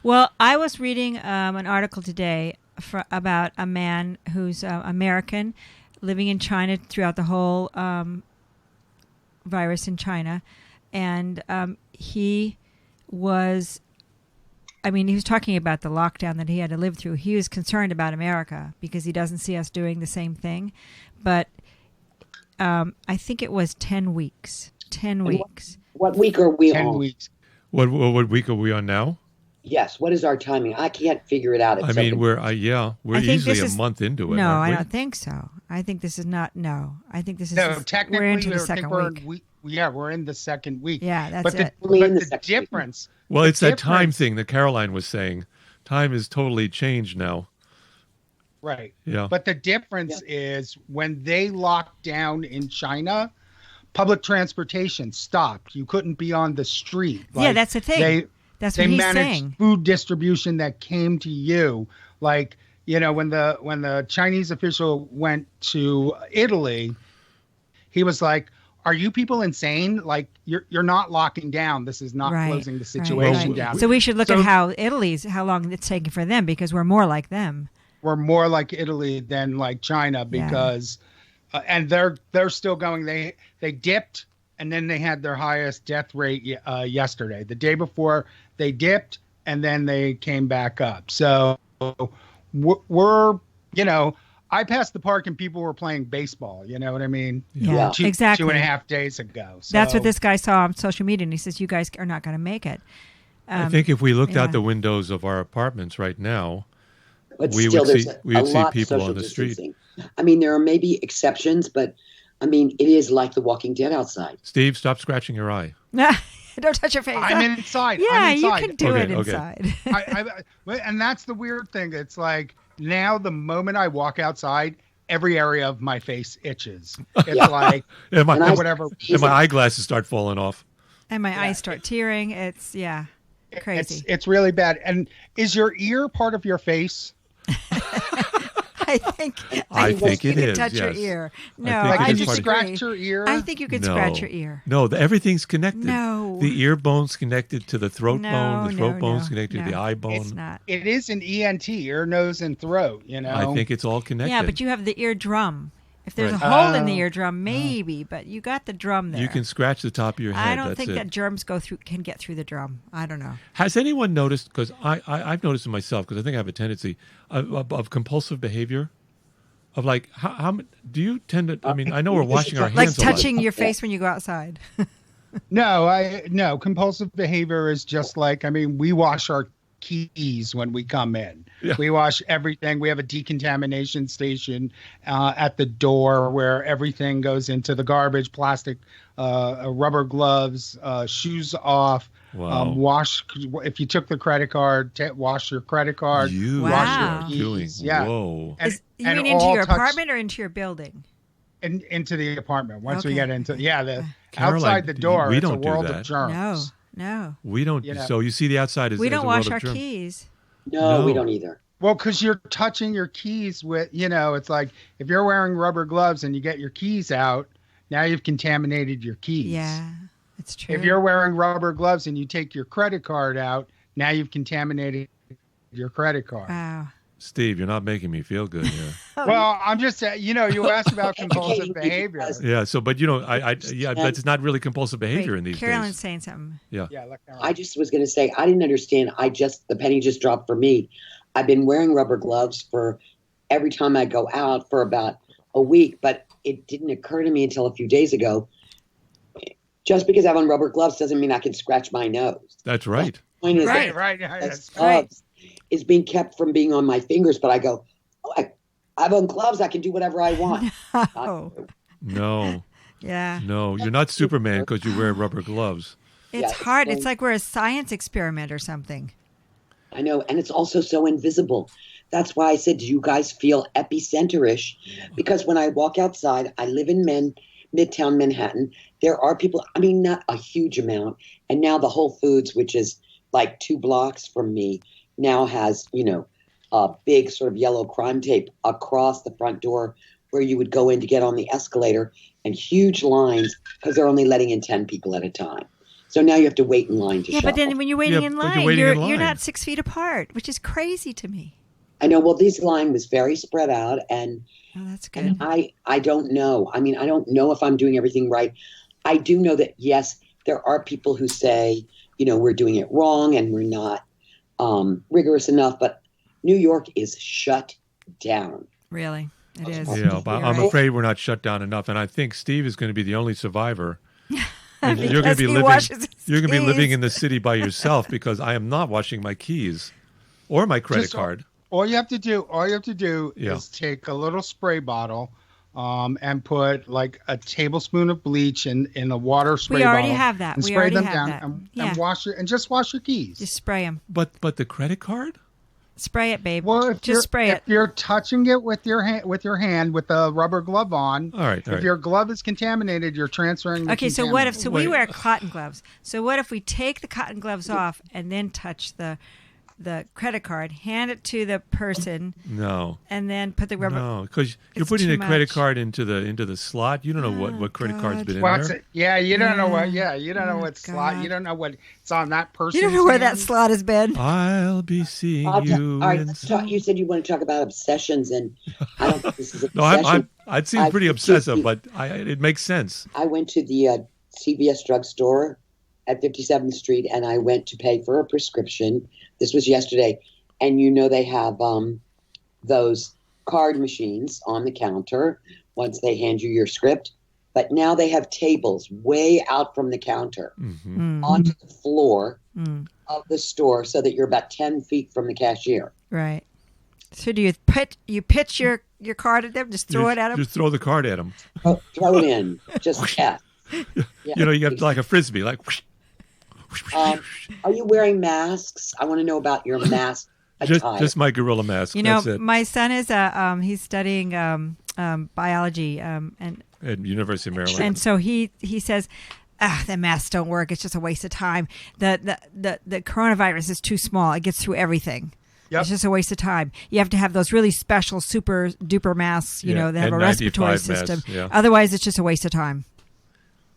Speaker 3: Well, I was reading an article today about a man who's American, living in China throughout the whole virus in China, and he was talking about the lockdown that he had to live through. He was concerned about America because he doesn't see us doing the same thing, but I think it was 10 weeks. 10 weeks.
Speaker 4: What week are we
Speaker 2: 10
Speaker 4: on?
Speaker 2: weeks.
Speaker 1: What week are we on now?
Speaker 4: Yes. What is our timing? I can't figure it out.
Speaker 1: I mean, we're easily a month into it.
Speaker 3: No,
Speaker 1: aren't we?
Speaker 3: I don't think so. I think this is not. No, I think this is.
Speaker 2: No, technically,
Speaker 3: we're into the second week.
Speaker 2: We're in the second week.
Speaker 3: Yeah, that's
Speaker 2: but
Speaker 3: it.
Speaker 2: The difference.
Speaker 1: Well, it's that time thing that Caroline was saying. Time is totally changed now.
Speaker 2: Right.
Speaker 1: Yeah.
Speaker 2: But the difference is when they locked down in China, public transportation stopped. You couldn't be on the street.
Speaker 3: Yeah, that's the thing. That's what he's
Speaker 2: managed
Speaker 3: saying.
Speaker 2: Food distribution that came to you. Like, you know, when the Chinese official went to Italy, he was like, "Are you people insane? Like, you're not locking down. This is not closing the situation down."
Speaker 3: So we should look at how long it's taking for them because we're more like them.
Speaker 2: We're more like Italy than like China because, and they're still going. They dipped and then they had their highest death rate yesterday. The day before they dipped and then they came back up. So we're I passed the park and people were playing baseball. You know what I mean?
Speaker 3: Yeah, exactly.
Speaker 2: 2.5 days ago. So.
Speaker 3: That's what this guy saw on social media, and he says, "You guys are not going to make it."
Speaker 1: I think if we looked out the windows of our apartments right now, we would see people on the street.
Speaker 4: I mean, there are maybe exceptions, but I mean, it is like The Walking Dead outside.
Speaker 1: Steve, stop scratching your eye.
Speaker 3: Don't touch your face.
Speaker 2: I'm inside.
Speaker 3: Yeah,
Speaker 2: I'm inside.
Speaker 3: you can do it inside.
Speaker 2: And that's the weird thing. It's like now the moment I walk outside, every area of my face itches. It's like whatever.
Speaker 1: And my eyeglasses start falling off.
Speaker 3: And my eyes start tearing. It's crazy.
Speaker 2: It's really bad. And is your ear part of your face?
Speaker 3: I think
Speaker 1: it is.
Speaker 3: Touch your ear. No,
Speaker 2: can you scratch your ear?
Speaker 3: I think you can scratch your ear.
Speaker 1: No, everything's connected.
Speaker 3: No,
Speaker 1: the ear bone's connected to the throat bone. The throat bone's connected to the eye bone.
Speaker 3: It's not.
Speaker 2: It is an ENT, ear, nose, and throat. You know.
Speaker 1: I think it's all connected.
Speaker 3: Yeah, but you have the eardrum. If there's a hole in the eardrum, maybe, but you got the drum there.
Speaker 1: You can scratch the top of your head.
Speaker 3: I don't think that germs can get through the drum. I don't know.
Speaker 1: Has anyone noticed? Because I've noticed it myself. Because I think I have a tendency of compulsive behavior. Of like, how do you tend to? I mean, I know we're washing our hands.
Speaker 3: Like touching your face when you go outside.
Speaker 2: No, compulsive behavior is just like, I mean, we wash our keys when we come in.
Speaker 1: Yeah.
Speaker 2: We wash everything. We have a decontamination station at the door where everything goes into the garbage, plastic, rubber gloves, shoes off.
Speaker 1: Wow.
Speaker 2: Wash if you took the credit card. Wash your credit card.
Speaker 1: You
Speaker 3: Wow.
Speaker 1: are doing.
Speaker 2: Yeah.
Speaker 1: Whoa.
Speaker 3: You mean into your apartment or into your building?
Speaker 2: Into the apartment. Once we
Speaker 3: Okay.
Speaker 2: get into the
Speaker 1: Caroline,
Speaker 2: outside the door,
Speaker 1: we
Speaker 2: it's a
Speaker 1: don't do
Speaker 2: world
Speaker 1: that.
Speaker 2: of germs.
Speaker 3: No.
Speaker 1: We don't.
Speaker 2: You know.
Speaker 1: So you see the outside is
Speaker 3: We
Speaker 1: is
Speaker 3: don't
Speaker 1: a world
Speaker 3: wash
Speaker 1: of
Speaker 3: our
Speaker 1: germs.
Speaker 3: keys.
Speaker 4: No, we
Speaker 1: No.
Speaker 4: don't either.
Speaker 2: Well, because you're touching your keys with, it's like if you're wearing rubber gloves and you get your keys out, now you've contaminated your keys.
Speaker 3: Yeah, it's true.
Speaker 2: If you're wearing rubber gloves and you take your credit card out, now you've contaminated your credit card.
Speaker 3: Wow.
Speaker 1: Steve, you're not making me feel good here.
Speaker 2: Well, I'm just saying, you asked about compulsive
Speaker 4: Educating
Speaker 2: behavior.
Speaker 4: people.
Speaker 1: Yeah. So, but that's not really compulsive behavior in these
Speaker 3: Carolyn's
Speaker 1: days.
Speaker 3: saying something.
Speaker 2: Yeah, look,
Speaker 4: I just was going to say, I didn't understand. The penny just dropped for me. I've been wearing rubber gloves for every time I go out for about a week, but it didn't occur to me until a few days ago. Just because I have on rubber gloves doesn't mean I can scratch my nose.
Speaker 1: That's right.
Speaker 4: The point is
Speaker 3: Right.
Speaker 2: right.
Speaker 4: that
Speaker 2: Yes.
Speaker 4: gloves is being kept from being on my fingers, but I go, I have on gloves. I can do whatever I want.
Speaker 3: Oh,
Speaker 1: No,
Speaker 3: yeah.
Speaker 1: no, you're not Superman because you wear rubber gloves.
Speaker 3: It's
Speaker 4: Yeah,
Speaker 3: hard.
Speaker 4: it's
Speaker 3: It's like we're a science experiment or something.
Speaker 4: I know, and it's also so invisible. That's why I said, do you guys feel epicenter-ish? Because when I walk outside, I live in Midtown Manhattan. There are people, not a huge amount. And now the Whole Foods, which is like 2 blocks from me, now has, a big sort of yellow crime tape across the front door where you would go in to get on the escalator, and huge lines because they're only letting in 10 people at a time. So now you have to wait in line to shop.
Speaker 3: But then when you're waiting
Speaker 1: Yeah,
Speaker 3: in
Speaker 1: but
Speaker 3: line,
Speaker 1: you're waiting in line.
Speaker 3: you're not 6 feet apart, which is crazy to me.
Speaker 4: I know. Well, this line was very spread out, and
Speaker 3: Oh, that's good.
Speaker 4: And I don't know. I don't know if I'm doing everything right. I do know that, yes, there are people who say, we're doing it wrong and we're not rigorous enough. But New York is shut down.
Speaker 3: Really, it is.
Speaker 1: Yeah, but
Speaker 3: You're
Speaker 1: I'm
Speaker 3: right.
Speaker 1: afraid we're not shut down enough, and I think Steve is going to be the only survivor. And
Speaker 3: Because
Speaker 1: you're going to be
Speaker 3: he
Speaker 1: living.
Speaker 3: washes his
Speaker 1: You're going to be
Speaker 3: keys.
Speaker 1: living in the city by yourself because I am not washing my keys or my credit card.
Speaker 2: All you have to do
Speaker 1: Yeah.
Speaker 2: is take a little spray bottle and put like a tablespoon of bleach in a water spray
Speaker 3: We
Speaker 2: bottle.
Speaker 3: already have that.
Speaker 2: And
Speaker 3: We
Speaker 2: spray
Speaker 3: already
Speaker 2: them
Speaker 3: have
Speaker 2: down
Speaker 3: that.
Speaker 2: and
Speaker 3: Yeah.
Speaker 2: wash it and just wash your keys.
Speaker 3: Just spray them.
Speaker 1: But the credit card?
Speaker 3: Spray it, babe.
Speaker 2: Well, if
Speaker 3: Just spray
Speaker 2: if
Speaker 3: it.
Speaker 2: you're touching it with your hand with a rubber glove on,
Speaker 1: All right.
Speaker 2: if your glove is contaminated, you're transferring. The
Speaker 3: Okay, so what if? So we
Speaker 1: Wait.
Speaker 3: wear cotton gloves. So what if we take the cotton gloves off and then touch the credit card, hand it to the person,
Speaker 1: No.
Speaker 3: and then put the rubber?
Speaker 1: No, because you're
Speaker 3: It's
Speaker 1: putting
Speaker 3: too
Speaker 1: a credit
Speaker 3: much.
Speaker 1: card into the slot. You don't know what credit card's
Speaker 3: God.
Speaker 1: been in
Speaker 2: What's
Speaker 1: there.
Speaker 2: it? Yeah, you don't know what.
Speaker 3: Yeah.
Speaker 2: Yeah, you don't know
Speaker 3: Oh,
Speaker 2: what slot.
Speaker 3: God.
Speaker 2: You don't know what it's on that person.
Speaker 3: You don't know where that slot has been.
Speaker 1: I'll be seeing
Speaker 4: All
Speaker 1: you.
Speaker 4: right,
Speaker 1: in
Speaker 4: let's talk. You said you want to talk about obsessions, and I don't think this is an
Speaker 1: No,
Speaker 4: obsession.
Speaker 1: I'd seem
Speaker 4: I
Speaker 1: pretty
Speaker 4: think
Speaker 1: obsessive,
Speaker 4: you-
Speaker 1: but it makes sense.
Speaker 4: I went to the CVS drugstore at 57th Street, and I went to pay for a prescription. This was yesterday. And they have those card machines on the counter once they hand you your script. But now they have tables way out from the counter
Speaker 1: Hmm.
Speaker 4: onto the floor
Speaker 3: Mm,
Speaker 4: of the store so that you're about 10 feet from the cashier.
Speaker 3: right. So do you pitch your card at them? Just throw it at them?
Speaker 1: Just throw the card at them.
Speaker 4: Throw it in. Just, yeah.
Speaker 1: You have like a frisbee, like. Whoosh, whoosh, whoosh, whoosh.
Speaker 4: Are you wearing masks? I want to know about your mask attire.
Speaker 1: Just my gorilla mask. That's it.
Speaker 3: My son is he's studying biology and
Speaker 1: At University of Maryland.
Speaker 3: And so he says, the masks don't work. It's just a waste of time. The coronavirus is too small. It gets through everything.
Speaker 2: Yep.
Speaker 3: It's just a waste of time. You have to have those really special, super duper masks,
Speaker 1: Yeah,
Speaker 3: that have a
Speaker 1: N95
Speaker 3: respiratory
Speaker 1: masks,
Speaker 3: system.
Speaker 1: yeah.
Speaker 3: Otherwise, it's just a waste of time.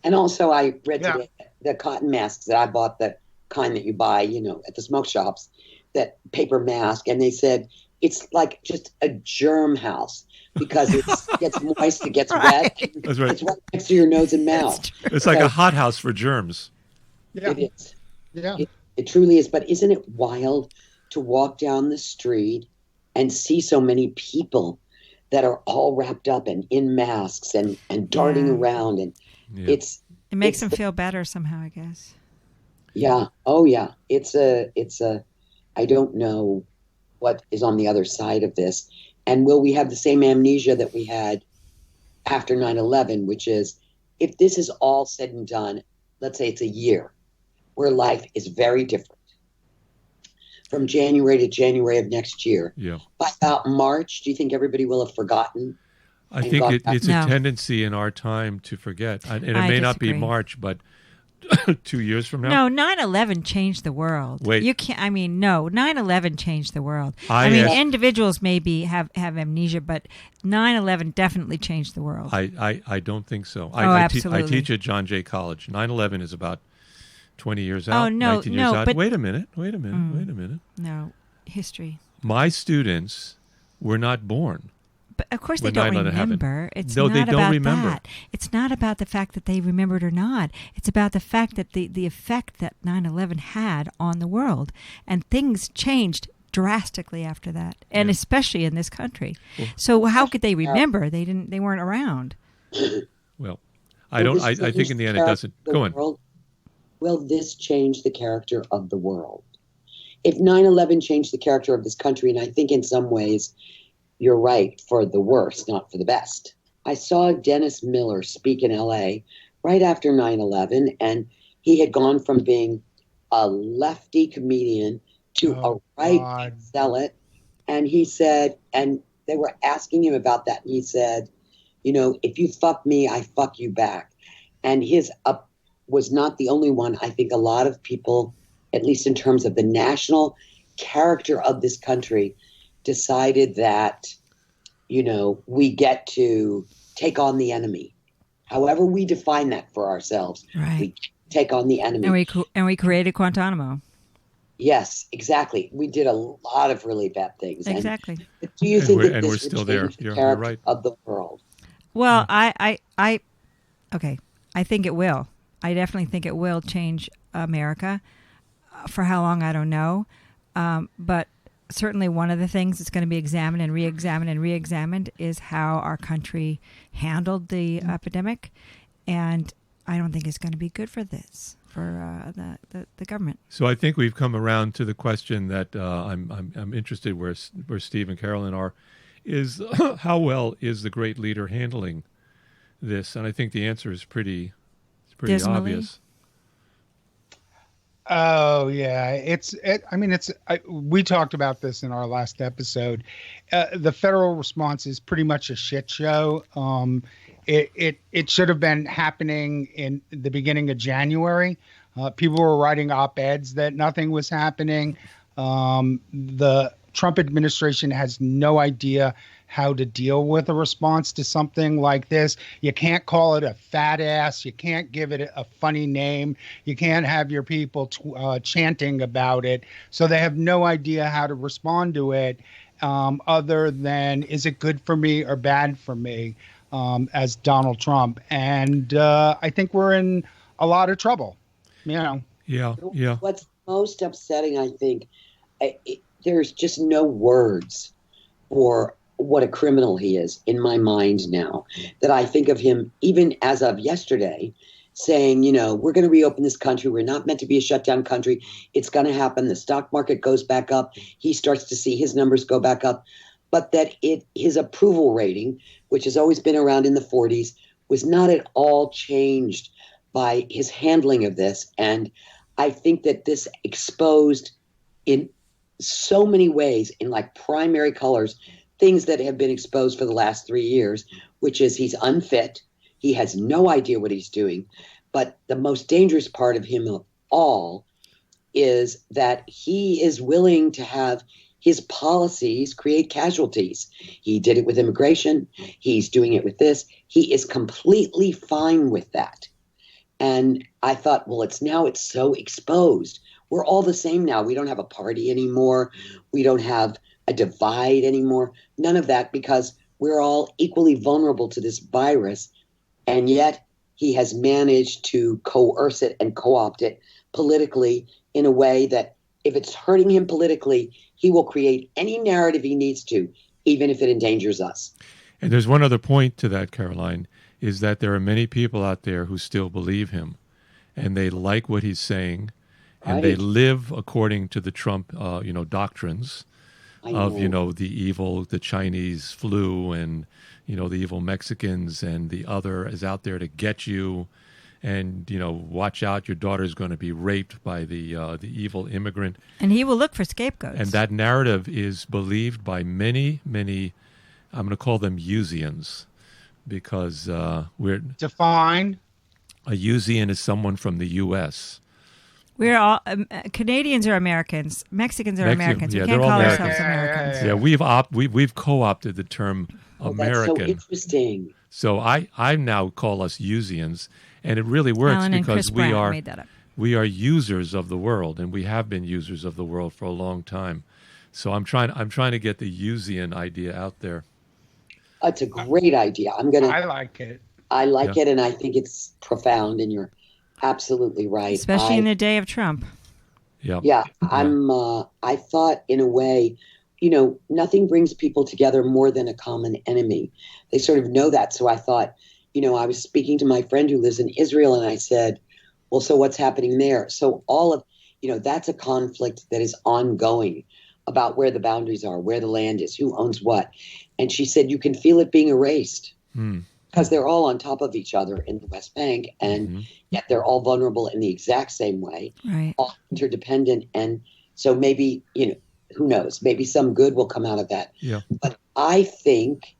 Speaker 4: And also, I read
Speaker 2: Yeah.
Speaker 4: today the cotton masks that I bought, the kind that you buy, at the smoke shops, that paper mask, and they said it's like just a germ house because it gets moist, it gets
Speaker 3: Right.
Speaker 4: wet,
Speaker 1: That's right.
Speaker 4: it's right next to your nose and mouth.
Speaker 1: It's like a hothouse for germs.
Speaker 2: Yeah,
Speaker 4: It is.
Speaker 2: yeah.
Speaker 4: It truly is. But isn't it wild to walk down the street and see so many people that are all wrapped up and in masks and darting
Speaker 3: Yeah.
Speaker 4: around, and
Speaker 1: Yeah.
Speaker 4: it's
Speaker 3: It makes
Speaker 4: It's
Speaker 3: them
Speaker 4: the-
Speaker 3: feel better somehow, I guess.
Speaker 4: yeah, oh yeah, it's a I don't know what is on the other side of this. And will we have the same amnesia that we had after 9/11, which is, if this is all said and done, let's say it's a year where life is very different from January to January of next year.
Speaker 1: Yeah.
Speaker 4: By about March, do you think everybody will have forgotten?
Speaker 1: I think it's a tendency in our time to forget. And it may not be March, but 2 years from now?
Speaker 3: No, 9/11 changed the world.
Speaker 1: Wait.
Speaker 3: You can't, 9/11 changed the world. Individuals maybe have amnesia, but 9/11 definitely changed the world.
Speaker 1: I don't think so.
Speaker 3: Absolutely.
Speaker 1: I teach at John Jay College. 9/11 is about 20 years out.
Speaker 3: Oh, no,
Speaker 1: 19 years out.
Speaker 3: but...
Speaker 1: Wait a minute.
Speaker 3: No, history.
Speaker 1: My students were not born.
Speaker 3: But of course they don't remember. It's not
Speaker 1: they don't
Speaker 3: about
Speaker 1: remember.
Speaker 3: that. It's not about the fact that they remembered or not. It's about the fact that the effect that 9/11 had on the world. And things changed drastically after that, and especially in this country. Well, so how could they remember? They weren't around.
Speaker 1: Well, I think in the end it doesn't. Go on.
Speaker 4: Will this change the character of the world? If 9/11 changed the character of this country, and I think in some ways you're right, for the worst, not for the best. I saw Dennis Miller speak in LA right after 9/11, and he had gone from being a lefty comedian to a right zealot. And he said, and they were asking him about that, and he said, if you fuck me, I fuck you back. And his was not the only one. I think a lot of people, at least in terms of the national character of this country, decided that, we get to take on the enemy. However we define that for ourselves,
Speaker 3: right.
Speaker 4: We take on the enemy.
Speaker 3: And we created Guantanamo.
Speaker 4: Yes, exactly. We did a lot of really bad things.
Speaker 3: Exactly.
Speaker 4: And do you think that
Speaker 1: we're
Speaker 4: this
Speaker 1: still
Speaker 4: would
Speaker 1: there.
Speaker 4: change the character of the world?
Speaker 3: Well, I think it will. I definitely think it will change America. For how long, I don't know. But certainly one of the things that's going to be examined and re-examined is how our country handled the epidemic. And I don't think it's going to be good for this, for the government.
Speaker 1: So I think we've come around to the question that I'm interested where Steve and Carolyn are, is how well is the great leader handling this? And I think the answer is pretty obvious.
Speaker 2: Oh yeah, we talked about this in our last episode. The federal response is pretty much a shit show. It should have been happening in the beginning of January. People were writing op-eds that nothing was happening. The Trump administration has no idea how to deal with a response to something like this. You can't call it a fat ass. You can't give it a funny name. You can't have your people chanting about it. So they have no idea how to respond to it other than, is it good for me or bad for me, as Donald Trump. And I think we're in a lot of trouble. Yeah.
Speaker 4: What's most upsetting, I think, there's just no words for what a criminal he is in my mind now, that I think of him even as of yesterday saying, we're going to reopen this country. We're not meant to be a shutdown country. It's going to happen. The stock market goes back up. He starts to see his numbers go back up. But that his approval rating, which has always been around in the 40s, was not at all changed by his handling of this. And I think that this exposed in so many ways, in like primary colors, things that have been exposed for the last 3 years, which is he's unfit. He has no idea what he's doing. But the most dangerous part of him of all is that he is willing to have his policies create casualties. He did it with immigration. He's doing it with this. He is completely fine with that. And I thought, well, it's so exposed. We're all the same now. We don't have a party anymore. We don't have a divide anymore. None of that, because we're all equally vulnerable to this virus. And yet he has managed to coerce it and co-opt it politically in a way that if it's hurting him politically, he will create any narrative he needs to, even if it endangers us.
Speaker 1: And there's one other point to that, Caroline, is that there are many people out there who still believe him, and they like what he's saying, and they live according to the Trump, doctrines of, the Chinese flu and, the evil Mexicans and the other is out there to get you. And, watch out, your daughter's going to be raped by the evil immigrant.
Speaker 3: And he will look for scapegoats.
Speaker 1: And that narrative is believed by many, many, I'm going to call them Usians, because we're...
Speaker 2: Define.
Speaker 1: A Usian is someone from the U.S.
Speaker 3: We're all... Canadians are Americans. Mexicans are Americans.
Speaker 1: Yeah,
Speaker 3: we can't call
Speaker 1: Americans.
Speaker 3: ourselves Americans.
Speaker 1: Yeah, we've co-opted the term American.
Speaker 4: That's so interesting.
Speaker 1: So I now call us Usians. And it really works
Speaker 3: Alan
Speaker 1: because
Speaker 3: and Chris Brown made that up.
Speaker 1: We are users of the world, and we have been users of the world for a long time. So I'm trying to get the Usian idea out there.
Speaker 4: It's a great idea. I
Speaker 2: like it.
Speaker 4: I like it, and I think it's profound. And you're absolutely right,
Speaker 3: especially in the day of Trump.
Speaker 1: Yeah.
Speaker 4: Yeah. I thought, in a way, nothing brings people together more than a common enemy. They sort of know that. So I thought, I was speaking to my friend who lives in Israel, and I said, well, so what's happening there? So all of, that's a conflict that is ongoing about where the boundaries are, where the land is, who owns what. And she said, you can feel it being erased because they're all on top of each other in the West Bank, and yet they're all vulnerable in the exact same way,
Speaker 3: right?
Speaker 4: All interdependent. And so maybe, who knows, maybe some good will come out of that.
Speaker 1: Yeah.
Speaker 4: But I think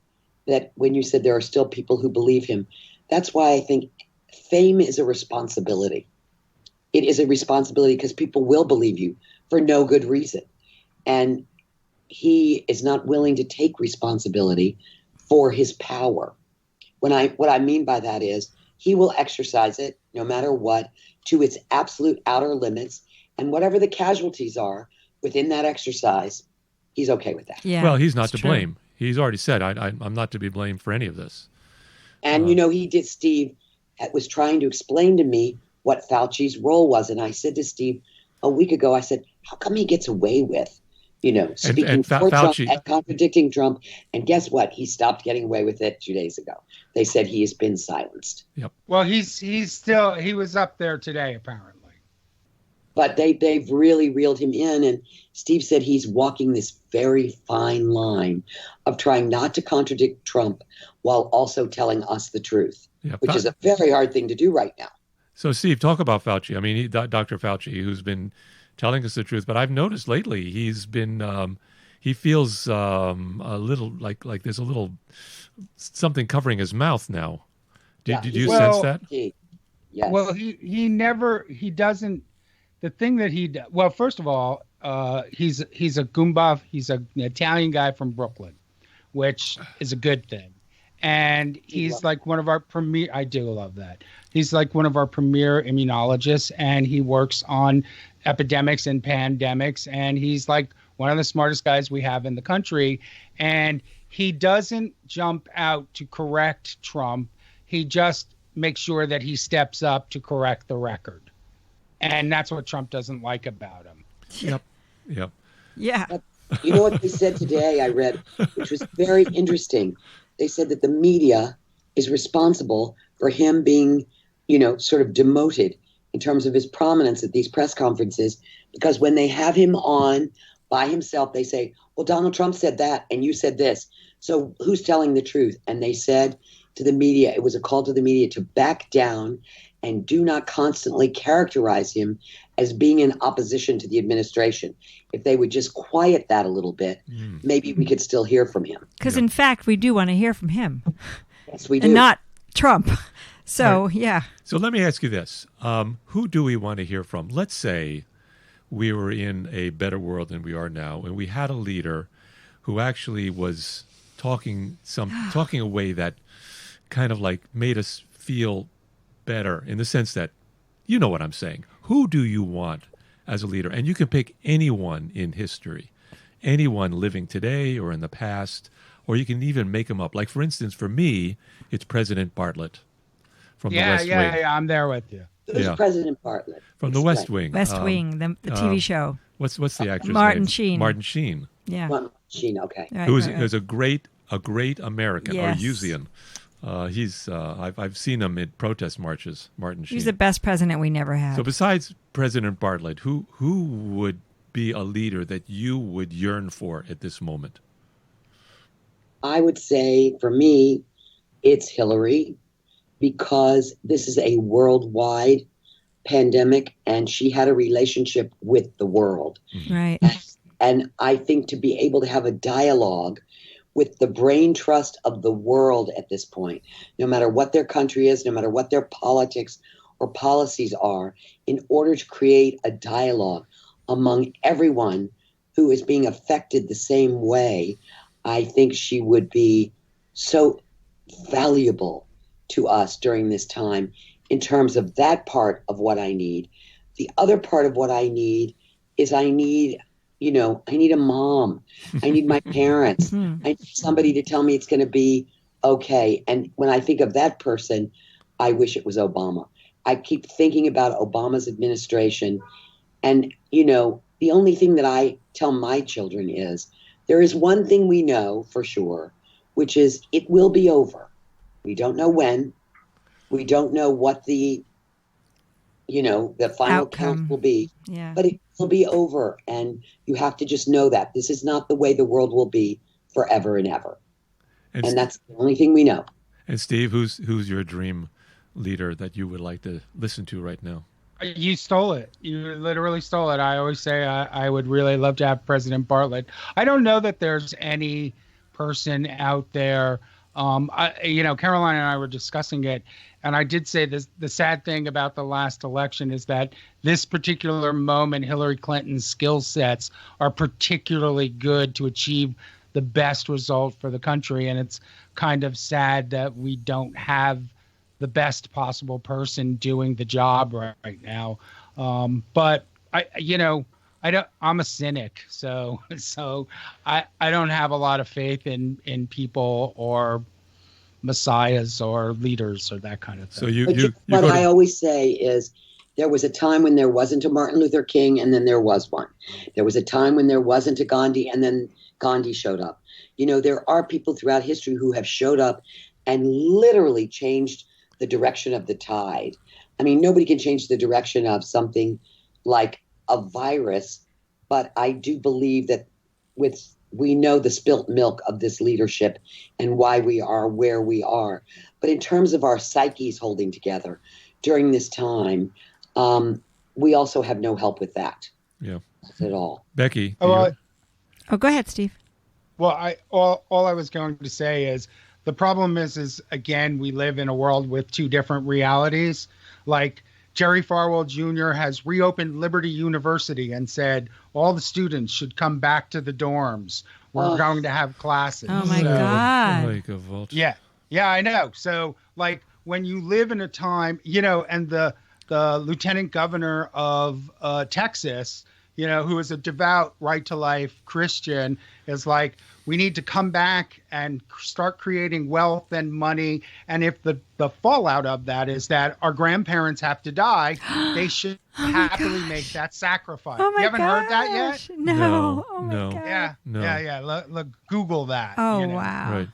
Speaker 4: that when you said there are still people who believe him, that's why I think fame is a responsibility. It is a responsibility because people will believe you for no good reason. And he is not willing to take responsibility for his power. What I mean by that is he will exercise it no matter what to its absolute outer limits. And whatever the casualties are within that exercise, he's okay with that.
Speaker 3: Yeah,
Speaker 1: well, he's not to blame. He's already said, I'm not to be blamed for any of this.
Speaker 4: And, Steve was trying to explain to me what Fauci's role was. And I said to Steve a week ago, I said, how come he gets away with, speaking for Trump and contradicting Trump? And guess what? He stopped getting away with it 2 days ago. They said he has been silenced.
Speaker 1: Yep.
Speaker 2: Well, he was up there today, apparently.
Speaker 4: But they've really reeled him in. And Steve said he's walking this very fine line of trying not to contradict Trump while also telling us the truth, which is a very hard thing to do right now.
Speaker 1: So, Steve, talk about Fauci. I mean, Dr. Fauci, who's been telling us the truth. But I've noticed lately he's been he feels a little like there's a little something covering his mouth now. Did you sense that?
Speaker 4: Yes.
Speaker 2: Well, he doesn't. The thing that well, first of all, he's a Goomba. He's an Italian guy from Brooklyn, which is a good thing. And he's like one of our premier. I do love that. He's like one of our premier immunologists, and he works on epidemics and pandemics. And he's like one of the smartest guys we have in the country. And he doesn't jump out to correct Trump. He just makes sure that he steps up to correct the record. And that's what Trump doesn't like about him.
Speaker 1: Yep.
Speaker 3: Yeah.
Speaker 4: You know what they said today, I read, which was very interesting. They said that the media is responsible for him being, sort of demoted in terms of his prominence at these press conferences, because when they have him on by himself, they say, well, Donald Trump said that and you said this. So who's telling the truth? And they said to the media, it was a call to the media to back down and do not constantly characterize him as being in opposition to the administration. If they would just quiet that a little bit, maybe we could still hear from him.
Speaker 3: Because in fact, we do want to hear from him.
Speaker 4: Yes, we do.
Speaker 3: And not Trump. So,
Speaker 1: right.
Speaker 3: Yeah.
Speaker 1: So let me ask you this. Who do we want to hear from? Let's say we were in a better world than we are now, and we had a leader who actually was talking a way that kind of like made us feel better, in the sense that, you know what I'm saying. Who do you want as a leader? And you can pick anyone in history, anyone living today or in the past, or you can even make them up. Like, for instance, for me, it's President Bartlett from the West Wing.
Speaker 2: Yeah, I'm there with you.
Speaker 4: Who's President Bartlett?
Speaker 1: From the West Wing.
Speaker 3: West Wing, the TV show.
Speaker 1: What's the actor's
Speaker 3: Martin
Speaker 1: name?
Speaker 3: Sheen.
Speaker 1: Martin Sheen.
Speaker 3: Yeah.
Speaker 4: Martin Sheen, okay.
Speaker 3: Right,
Speaker 1: Who's a great American,
Speaker 3: yes.
Speaker 1: or Usian. I've seen him at protest marches, Martin Sheen.
Speaker 3: He's the best president we never had.
Speaker 1: So besides President Bartlett, who would be a leader that you would yearn for at this moment?
Speaker 4: I would say, for me, it's Hillary, because this is a worldwide pandemic, and she had a relationship with the world.
Speaker 3: Right.
Speaker 4: And I think to be able to have a dialogue with the brain trust of the world at this point, no matter what their country is, no matter what their politics or policies are, in order to create a dialogue among everyone who is being affected the same way, I think she would be so valuable to us during this time in terms of that part of what I need. The other part of what I need is I need a mom. I need my parents. I need somebody to tell me it's going to be okay. And when I think of that person, I wish it was Obama. I keep thinking about Obama's administration. And, the only thing that I tell my children is there is one thing we know for sure, which is it will be over. We don't know when. We don't know what the final count will be. Yeah. But it will be over. And you have to just know that this is not the way the world will be forever and ever. And that's the only thing we know.
Speaker 1: And Steve, who's your dream leader that you would like to listen to right now?
Speaker 2: You stole it. You literally stole it. I always say I would really love to have President Bartlett. I don't know that there's any person out there. Caroline and I were discussing it, and I did say this. The sad thing about the last election is that this particular moment, Hillary Clinton's skill sets are particularly good to achieve the best result for the country. And it's kind of sad that we don't have the best possible person doing the job right now. But I'm a cynic, so I don't have a lot of faith in people or messiahs or leaders or that kind of thing.
Speaker 4: What I always say is there was a time when there wasn't a Martin Luther King, and then there was one. There was a time when there wasn't a Gandhi, and then Gandhi showed up. There are people throughout history who have showed up and literally changed the direction of the tide. I mean, nobody can change the direction of something like a virus, but I do believe that we know the spilt milk of this leadership and why we are where we are. But in terms of our psyches holding together during this time, we also have no help with that.
Speaker 1: Yeah.
Speaker 4: At all.
Speaker 1: Becky.
Speaker 3: Go ahead, Steve.
Speaker 2: Well, all I was going to say is the problem is again, we live in a world with two different realities. Like Jerry Falwell Jr. has reopened Liberty University and said all the students should come back to the dorms. We're going to have classes.
Speaker 3: Oh my God.
Speaker 2: Yeah, I know. So like when you live in a time, and the lieutenant governor of Texas, who is a devout right to life Christian, is like, we need to come back and start creating wealth and money. And if the fallout of that is that our grandparents have to die, they should happily make that sacrifice.
Speaker 3: Oh,
Speaker 2: you haven't heard that yet?
Speaker 3: No. Oh my God.
Speaker 2: Yeah.
Speaker 1: No.
Speaker 2: Yeah. Look, Google that.
Speaker 3: Oh, wow.
Speaker 2: Right.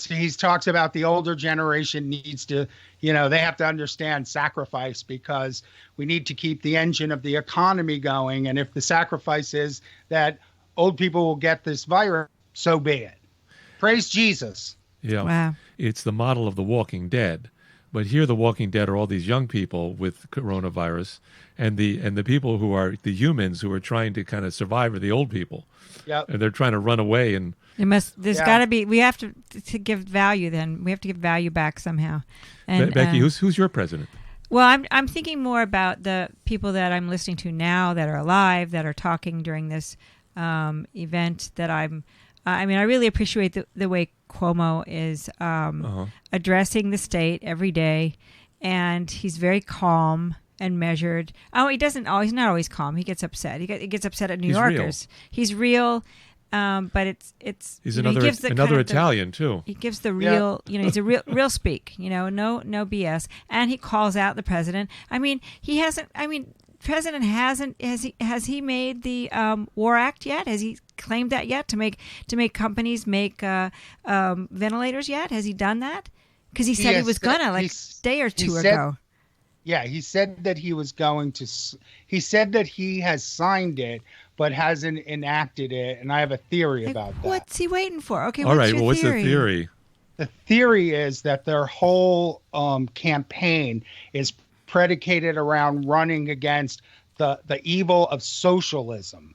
Speaker 2: He talks about the older generation needs to, they have to understand sacrifice because we need to keep the engine of the economy going. And if the sacrifice is that old people will get this virus, so be it. Praise Jesus.
Speaker 1: Yeah.
Speaker 3: Wow.
Speaker 1: It's the model of The Walking Dead. But here The Walking Dead are all these young people with coronavirus, and the people who are the humans who are trying to kind of survive are the old people.
Speaker 2: Yep.
Speaker 1: And they're trying to run away. And
Speaker 3: there's got to be, we have to give value then. We have to give value back somehow. And
Speaker 1: Becky, who's your president?
Speaker 3: Well, I'm thinking more about the people that I'm listening to now that are alive, that are talking during this event that I really appreciate the way Cuomo is addressing the state every day, and he's very calm and measured. He's not always calm. He gets upset. He gets upset at New Yorkers. He's real, but he's
Speaker 1: another Italian too.
Speaker 3: He gives the real, he's a real speak. No BS, and he calls out the president. president hasn't has he made the War Act yet? Has he claimed that yet to make companies make ventilators yet? Has he done that? Because he said he was gonna like a day or two ago.
Speaker 2: Yeah, he said that he was going to. He said that he has signed it, but hasn't enacted it. And I have a theory about that.
Speaker 3: What's he waiting for? Okay,
Speaker 1: all right.
Speaker 3: your
Speaker 1: What's
Speaker 3: theory?
Speaker 1: the theory?
Speaker 2: The theory is that their whole campaign is predicated around running against the evil of socialism,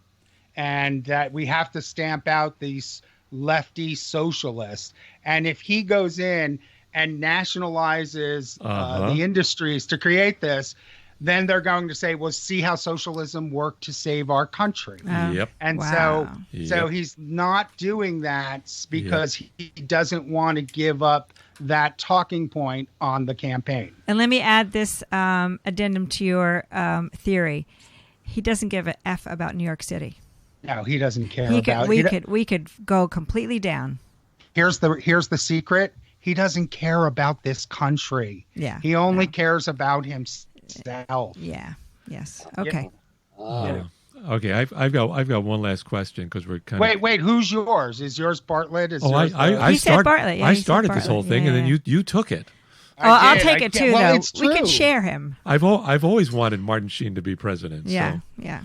Speaker 2: and that we have to stamp out these lefty socialists. And if he goes in and nationalizes the industries to create this, then they're going to say, well, see how socialism worked to save our country.
Speaker 1: Yep.
Speaker 2: And so he's not doing that because he doesn't want to give up that talking point on the campaign.
Speaker 3: And let me add this addendum to your theory. He doesn't give an F about New York City.
Speaker 2: No, he doesn't care
Speaker 3: We could go completely down.
Speaker 2: Here's the secret. He doesn't care about this country.
Speaker 3: Yeah.
Speaker 2: He only cares about himself.
Speaker 3: Yeah. Yes. Okay.
Speaker 1: Okay. I've got one last question because we're kind of.
Speaker 2: Wait. Who's yours? Is yours Bartlett?
Speaker 1: I
Speaker 3: said Bartlett. Yeah,
Speaker 1: I started this whole thing, and then you took it.
Speaker 3: I'll take it too, though.
Speaker 2: It's true.
Speaker 3: We can share him.
Speaker 1: I've always wanted Martin Sheen to be president.
Speaker 3: Yeah.
Speaker 1: So.
Speaker 3: Yeah.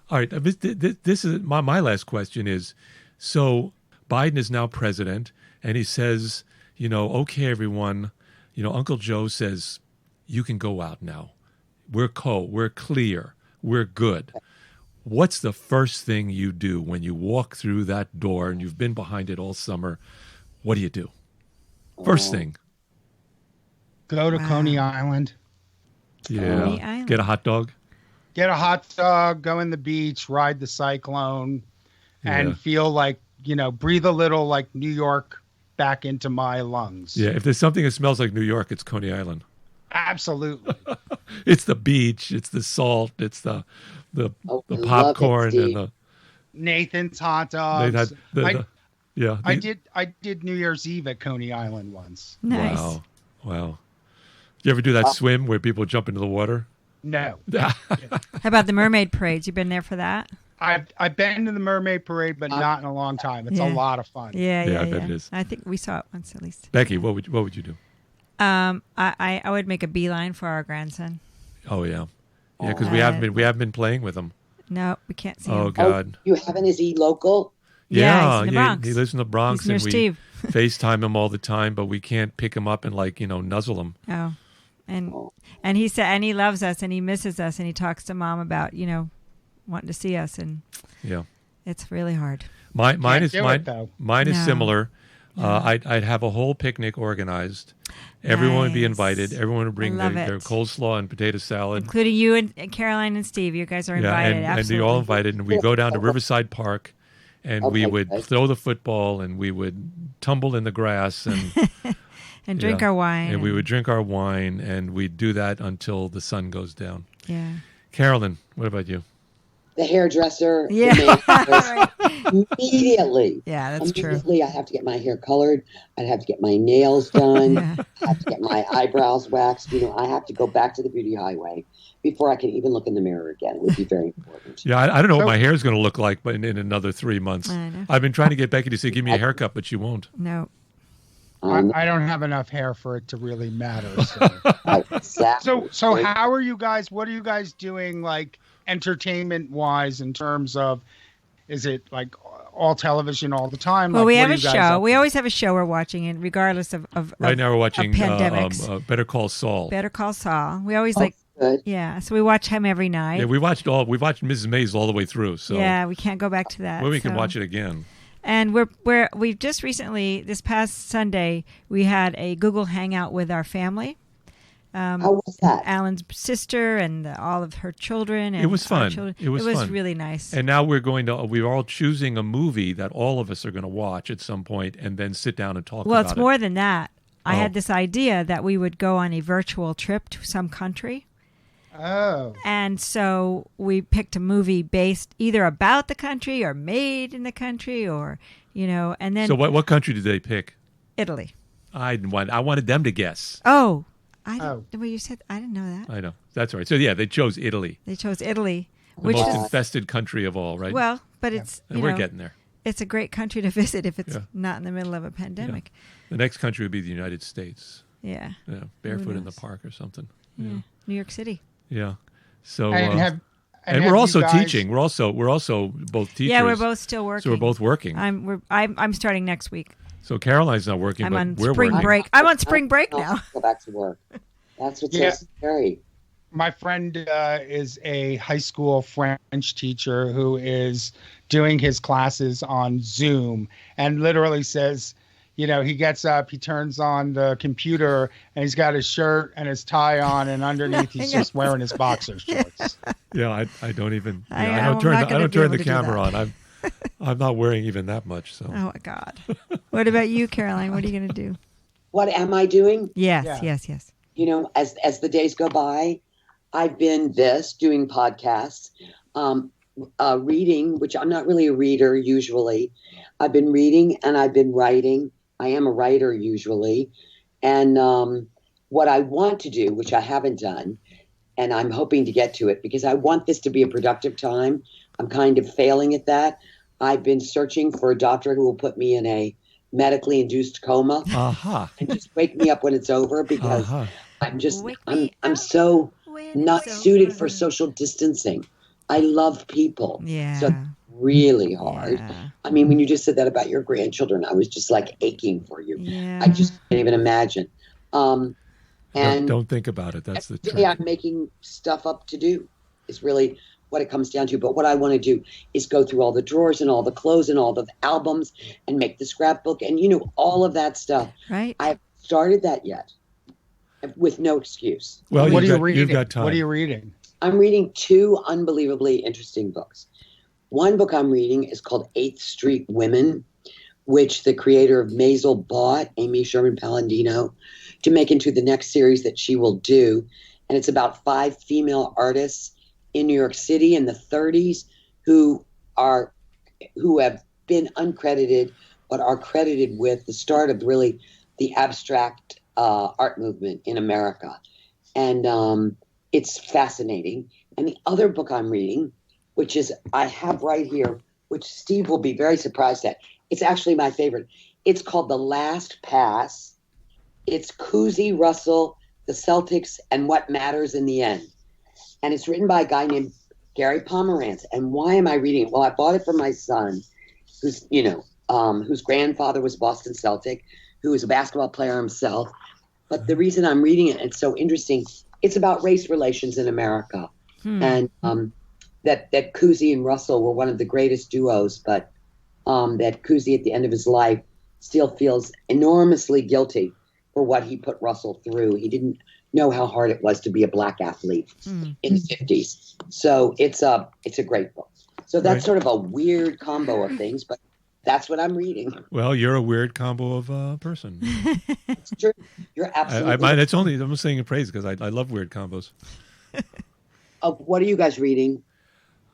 Speaker 1: All right. This is my last question is, so Biden is now president, and he says, okay, everyone, Uncle Joe says, you can go out now. We're clear. We're good. What's the first thing you do when you walk through that door and you've been behind it all summer? What do you do? First thing.
Speaker 2: Go to Coney Island.
Speaker 1: Yeah.
Speaker 3: Coney Island.
Speaker 1: Get a hot dog.
Speaker 2: Get a hot dog, go in the beach, ride the cyclone, and feel like, breathe a little like New York back into my lungs.
Speaker 1: Yeah, if there's something that smells like New York, it's Coney Island.
Speaker 2: Absolutely.
Speaker 1: It's the beach, it's the salt, it's the popcorn and the
Speaker 2: Nathan's hot dogs. I did New Year's Eve at Coney Island once.
Speaker 3: Nice.
Speaker 1: Wow. Did you ever do that swim where people jump into the water?
Speaker 2: No.
Speaker 3: How about the mermaid parades? You been there for that?
Speaker 2: I've been to the mermaid parade, but not in a long time. It's a lot of fun.
Speaker 3: Yeah,
Speaker 1: I bet it is.
Speaker 3: I think we saw it once at least.
Speaker 1: Becky, what would you do?
Speaker 3: I would make a beeline for our grandson.
Speaker 1: Oh yeah, because we haven't been playing with him.
Speaker 3: No, we can't see him.
Speaker 1: Oh God,
Speaker 4: you haven't? Is he local?
Speaker 3: Yeah, he's in the Bronx.
Speaker 1: He lives in the Bronx,
Speaker 3: he's near
Speaker 1: and
Speaker 3: Steve.
Speaker 1: we FaceTime him all the time, but we can't pick him up and nuzzle him.
Speaker 3: Oh, and he said, and he loves us, and he misses us, and he talks to Mom about wanting to see us, and it's really hard.
Speaker 1: Mine is similar. I'd have a whole picnic organized. Everyone would be invited. Everyone would bring their coleslaw and potato salad,
Speaker 3: including you and Caroline and Steve. You guys are invited.
Speaker 1: And you're all invited. And we go down to Riverside Park, and we would throw the football, and we would tumble in the grass, and
Speaker 3: and drink our wine.
Speaker 1: And we would drink our wine, and we'd do that until the sun goes down.
Speaker 3: Yeah.
Speaker 1: Carolyn, what about you?
Speaker 4: The hairdresser.
Speaker 3: Yeah.
Speaker 4: Immediately.
Speaker 3: Yeah, that's true.
Speaker 4: Immediately, I have to get my hair colored. I'd have to get my nails done. I have to get my eyebrows waxed. I have to go back to the beauty highway before I can even look in the mirror again. It would be very important.
Speaker 1: Yeah, I don't know what my hair is going to look like in another 3 months. I've been trying to get Becky to say, give me a haircut, but she won't.
Speaker 3: No.
Speaker 2: I don't have enough hair for it to really matter.
Speaker 4: Exactly.
Speaker 2: So how are you guys? What are you guys doing, like entertainment wise, in terms of? Is it like all television all the time?
Speaker 3: Well, we have a show. We always have a show we're watching, and regardless of
Speaker 1: right now we're watching
Speaker 3: pandemics.
Speaker 1: Better Call Saul.
Speaker 3: Better Call Saul. We always
Speaker 4: good.
Speaker 3: Yeah. So we watch him every night.
Speaker 1: Yeah, we watched Mrs. Maisel all the way through. So
Speaker 3: yeah, we can't go back to that.
Speaker 1: Well, we can watch it again.
Speaker 3: And we've just recently, this past Sunday, we had a Google Hangout with our family.
Speaker 4: How was that?
Speaker 3: Alan's sister and all of her children. And
Speaker 1: it was fun. It was fun.
Speaker 3: Really nice.
Speaker 1: And now we're all choosing a movie that all of us are going to watch at some point and then sit down and talk about it.
Speaker 3: Well, it's more than that. I had this idea that we would go on a virtual trip to some country.
Speaker 2: Oh.
Speaker 3: And so we picked a movie based either about the country or made in the country or, and then.
Speaker 1: So what country did they pick?
Speaker 3: Italy.
Speaker 1: I wanted them to guess.
Speaker 3: Oh, Well, you said I didn't know that.
Speaker 1: I know. That's right. So yeah, they chose Italy.
Speaker 3: They chose Italy,
Speaker 1: The
Speaker 3: which
Speaker 1: most
Speaker 3: is
Speaker 1: infested country of all, right?
Speaker 3: well, but it's
Speaker 1: and we're getting there.
Speaker 3: It's a great country to visit if it's not in the middle of a pandemic.
Speaker 1: Yeah. The next country would be the United States.
Speaker 3: Yeah.
Speaker 1: Yeah, barefoot in the park or something.
Speaker 3: Yeah. New York City.
Speaker 1: Yeah. So
Speaker 2: and
Speaker 1: we're also teaching. We're also both teachers.
Speaker 3: Yeah, we're both still working.
Speaker 1: So we're both working.
Speaker 3: I'm starting next week.
Speaker 1: So Caroline's not working,
Speaker 3: I'm
Speaker 1: but
Speaker 3: on
Speaker 1: we're
Speaker 3: spring
Speaker 1: working.
Speaker 3: break. I'm on spring break now.
Speaker 4: Go back to work. That's what's so scary.
Speaker 2: My friend is a high school French teacher who is doing his classes on Zoom and literally says, he gets up, he turns on the computer, and he's got his shirt and his tie on, and underneath he's just wearing his boxer shorts.
Speaker 1: Yeah, I don't even.
Speaker 3: I
Speaker 1: don't turn the
Speaker 3: do
Speaker 1: camera on. I'm not wearing even that much. So.
Speaker 3: Oh my God. What about you, Caroline? What are you going to do?
Speaker 4: What am I doing?
Speaker 3: Yes.
Speaker 4: As the days go by, I've been doing podcasts, reading, which I'm not really a reader usually. I've been reading and I've been writing. I am a writer usually. And what I want to do, which I haven't done, and I'm hoping to get to it because I want this to be a productive time. I'm kind of failing at that. I've been searching for a doctor who will put me in a medically induced coma and just wake me up when it's over because I'm so not suited for social distancing. I love people.
Speaker 3: Yeah.
Speaker 4: So it's really hard.
Speaker 3: Yeah.
Speaker 4: I mean, when you just said that about your grandchildren, I was just like aching for you.
Speaker 3: Yeah.
Speaker 4: I just can't even imagine. And
Speaker 1: don't think about it. That's the trick.
Speaker 4: Yeah, I'm making stuff up to do. It's really what it comes down to. But what I want to do is go through all the drawers and all the clothes and all the albums and make the scrapbook and, all of that stuff.
Speaker 3: Right.
Speaker 4: I haven't started that yet with no excuse.
Speaker 1: Well,
Speaker 2: What are you reading?
Speaker 1: You've got time.
Speaker 2: What are you reading?
Speaker 4: I'm reading 2 unbelievably interesting books. One book I'm reading is called 8th Street Women, which the creator of Maisel bought, Amy Sherman Palladino, to make into the next series that she will do. And it's about 5 female artists in New York City in the 30s who have been uncredited, but are credited with the start of really the abstract art movement in America. And it's fascinating. And the other book I'm reading, which is I have right here, which Steve will be very surprised at. It's actually my favorite. It's called The Last Pass. It's Cousy, Russell, the Celtics, and What Matters in the End. And it's written by a guy named Gary Pomerantz. And why am I reading it? Well, I bought it for my son, whose grandfather was Boston Celtic, who was a basketball player himself. But the reason I'm reading it, it's so interesting, it's about race relations in America. And that Cousy and Russell were one of the greatest duos, but that Cousy at the end of his life still feels enormously guilty for what he put Russell through. He didn't know how hard it was to be a black athlete in the 50s. So it's a great book. So that's sort of a weird combo of things, but that's what I'm reading.
Speaker 1: Well, you're a weird combo of person.
Speaker 4: It's true. You're absolutely.
Speaker 1: I'm saying in praise because I love weird combos.
Speaker 4: What are you guys reading?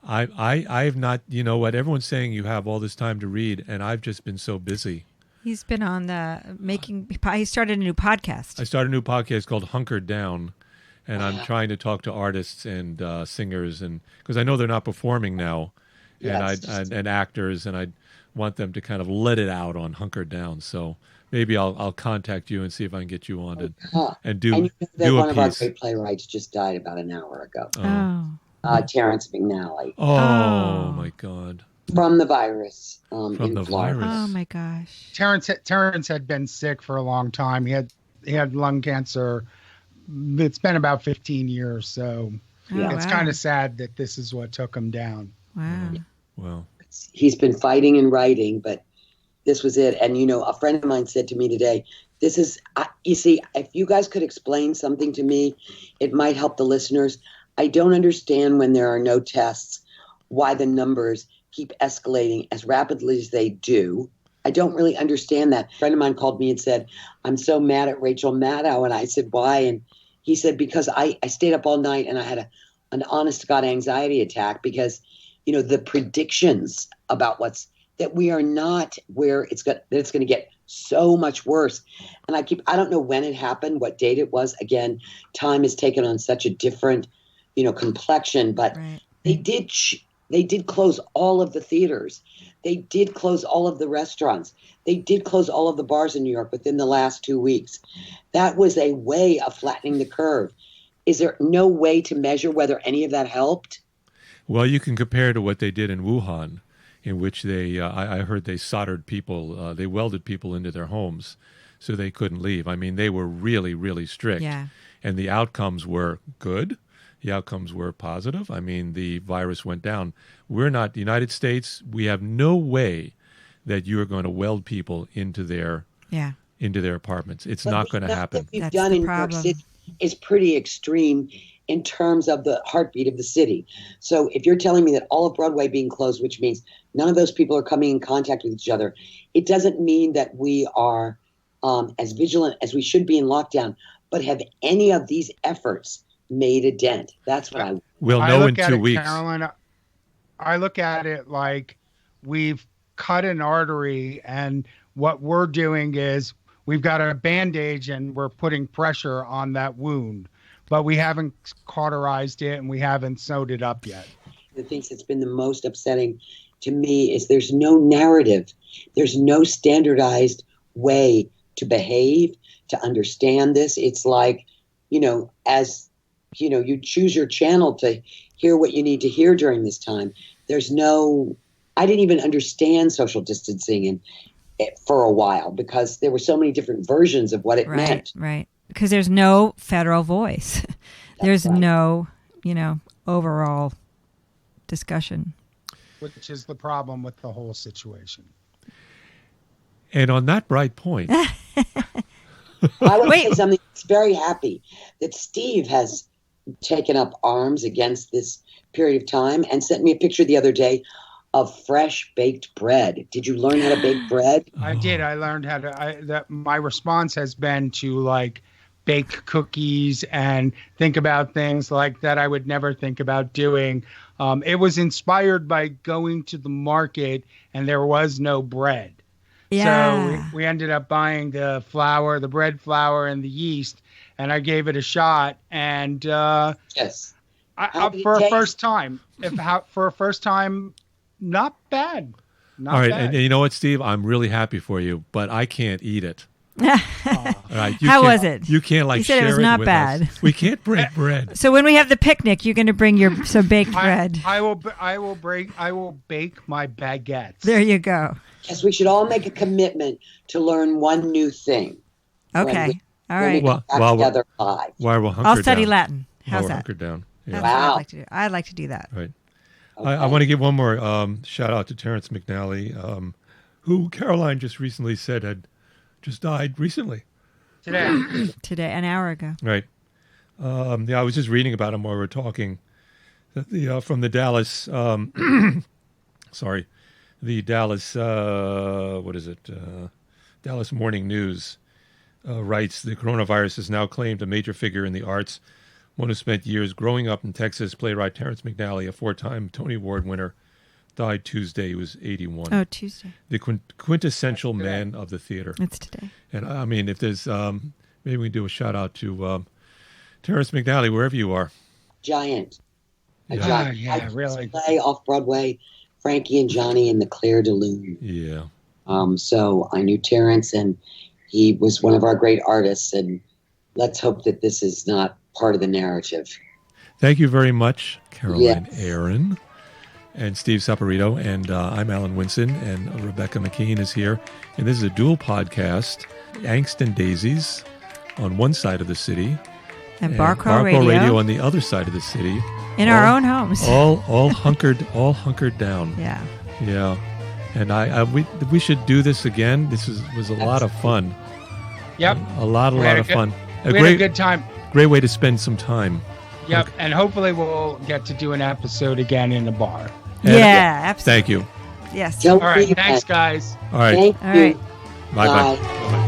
Speaker 1: I've not, what everyone's saying, you have all this time to read, and I've just been so busy.
Speaker 3: He's been on he started a new podcast.
Speaker 1: I started a new podcast called Hunkered Down, and I'm trying to talk to artists and singers, and because I know they're not performing now, and actors, and I want them to kind of let it out on Hunkered Down. So maybe I'll contact you and see if I can get you on and do
Speaker 4: and
Speaker 1: do
Speaker 4: one
Speaker 1: a
Speaker 4: of our
Speaker 1: piece.
Speaker 4: great playwrights just died about an hour ago. Terrence McNally.
Speaker 1: Oh my God.
Speaker 4: From the virus.
Speaker 1: From the
Speaker 4: Florida.
Speaker 1: virus.
Speaker 3: Oh my gosh.
Speaker 2: Terrence had been sick for a long time. He had lung cancer. It's been about 15 years, so it's kind of sad that this is what took him down.
Speaker 3: Wow.
Speaker 1: Well,
Speaker 4: he's been fighting and writing, but this was it. And a friend of mine said to me today, you see, if you guys could explain something to me, it might help the listeners. I don't understand when there are no tests, why the numbers keep escalating as rapidly as they do. I don't really understand that. A friend of mine called me and said, I'm so mad at Rachel Maddow. And I said, why? And he said, because I stayed up all night and I had an honest to God anxiety attack because, the predictions about what's that we are not where it's going to get so much worse. And I don't know when it happened, what date it was. Again, time has taken on such a different, complexion, but
Speaker 3: right.
Speaker 4: They did close all of the theaters. They did close all of the restaurants. They did close all of the bars in New York within the last 2 weeks. That was a way of flattening the curve. Is there no way to measure whether any of that helped?
Speaker 1: Well, you can compare to what they did in Wuhan, in which they, I heard they soldered people, they welded people into their homes so they couldn't leave. I mean, they were really, really strict.
Speaker 3: Yeah.
Speaker 1: And the outcomes were good. The outcomes were positive. I mean, the virus went down. We're not, the United States, we have no way that you are going to weld people into their apartments. It's not going to happen.
Speaker 4: What we've
Speaker 3: That's
Speaker 4: done
Speaker 3: the
Speaker 4: in New York
Speaker 3: problem.
Speaker 4: City is pretty extreme in terms of the heartbeat of the city. So if you're telling me that all of Broadway being closed, which means none of those people are coming in contact with each other, it doesn't mean that we are as vigilant as we should be in lockdown. But have any of these efforts made a dent? That's what
Speaker 1: We'll know in 2 weeks.
Speaker 2: Caroline, I look at it like we've cut an artery, and what we're doing is we've got a bandage and we're putting pressure on that wound, but we haven't cauterized it and we haven't sewed it up yet.
Speaker 4: The things that's been the most upsetting to me is there's no narrative. There's no standardized way to behave, to understand this. It's like, as you choose your channel to hear what you need to hear during this time. I didn't even understand social distancing for a while because there were so many different versions of what it meant.
Speaker 3: Right. Because there's no federal voice. There's
Speaker 4: right.
Speaker 3: no, overall discussion.
Speaker 2: Which is the problem with the whole situation.
Speaker 1: And on that bright point,
Speaker 4: I want to say something that's very happy that Steve has taken up arms against this period of time and sent me a picture the other day of fresh baked bread. Did you learn how to bake bread?
Speaker 2: I did. I learned how to. My response has been to bake cookies and think about things like that I would never think about doing. It was inspired by going to the market and there was no bread.
Speaker 3: Yeah.
Speaker 2: So we ended up buying the flour, the bread flour, and the yeast, and I gave it a shot. And
Speaker 4: yes,
Speaker 2: for a first time, not bad. Not
Speaker 1: all right,
Speaker 2: bad.
Speaker 1: and you know what, Steve? I'm really happy for you, but I can't eat it. All right,
Speaker 3: How was it?
Speaker 1: You can't
Speaker 3: You said
Speaker 1: share
Speaker 3: it was
Speaker 1: it
Speaker 3: not
Speaker 1: with
Speaker 3: bad.
Speaker 1: us. We can't break bread.
Speaker 3: So when we have the picnic, you're going to bring some baked bread.
Speaker 2: I will bake my baguettes.
Speaker 3: There you go.
Speaker 4: Yes, we should all make a commitment to learn one new thing.
Speaker 3: Okay. All right.
Speaker 4: Well, together live.
Speaker 1: Why we'll hunker
Speaker 3: I'll study
Speaker 1: down.
Speaker 3: Latin. How's
Speaker 1: While we're
Speaker 3: that?
Speaker 1: hunkered down. Yeah.
Speaker 3: That's
Speaker 4: Wow.
Speaker 3: what I'd like to do. I'd like to do that.
Speaker 1: Right.
Speaker 4: Okay.
Speaker 1: I want to give one more shout out to Terrence McNally, who Caroline just recently said had just died recently.
Speaker 2: Today,
Speaker 3: an hour ago.
Speaker 1: Right. I was just reading about him while we were talking. From the Dallas, the Dallas, Dallas Morning News writes, the coronavirus has now claimed a major figure in the arts. One who spent years growing up in Texas, playwright Terrence McNally, a 4-time Tony Award winner, died Tuesday. He was 81.
Speaker 3: Oh, Tuesday.
Speaker 1: The quintessential man of the theater.
Speaker 3: It's today.
Speaker 1: And I mean, if there's, maybe we can do a shout out to Terrence McNally, wherever you are.
Speaker 4: Giant.
Speaker 2: Yeah, really.
Speaker 4: Play off Broadway, Frankie and Johnny and the Claire de Lune.
Speaker 1: Yeah.
Speaker 4: So I knew Terrence, and he was one of our great artists. And let's hope that this is not part of the narrative.
Speaker 1: Thank you very much, Caroline
Speaker 4: Yes.
Speaker 1: Aaron and Steve Saporito. And I'm Alan Winson, and Rebecca McKean is here. And this is a dual podcast, Angst and Daisies on one side of the city,
Speaker 3: And barcrawlradio
Speaker 1: on the other side of the city.
Speaker 3: in our own homes.
Speaker 1: all hunkered down.
Speaker 3: Yeah.
Speaker 1: Yeah. And we should do this again. This was a lot of fun.
Speaker 2: Yep.
Speaker 1: A lot of fun.
Speaker 2: We had a good time.
Speaker 1: Great way to spend some time.
Speaker 2: Yep.
Speaker 1: Okay.
Speaker 2: And hopefully we'll get to do an episode again in the bar.
Speaker 3: Yeah, absolutely.
Speaker 1: Thank you.
Speaker 3: Yes.
Speaker 4: Don't
Speaker 2: All right.
Speaker 4: forget.
Speaker 2: Thanks, guys.
Speaker 1: All right.
Speaker 4: Thank
Speaker 3: All
Speaker 4: you.
Speaker 3: right.
Speaker 1: Bye-bye.
Speaker 4: Bye.
Speaker 1: Bye-bye.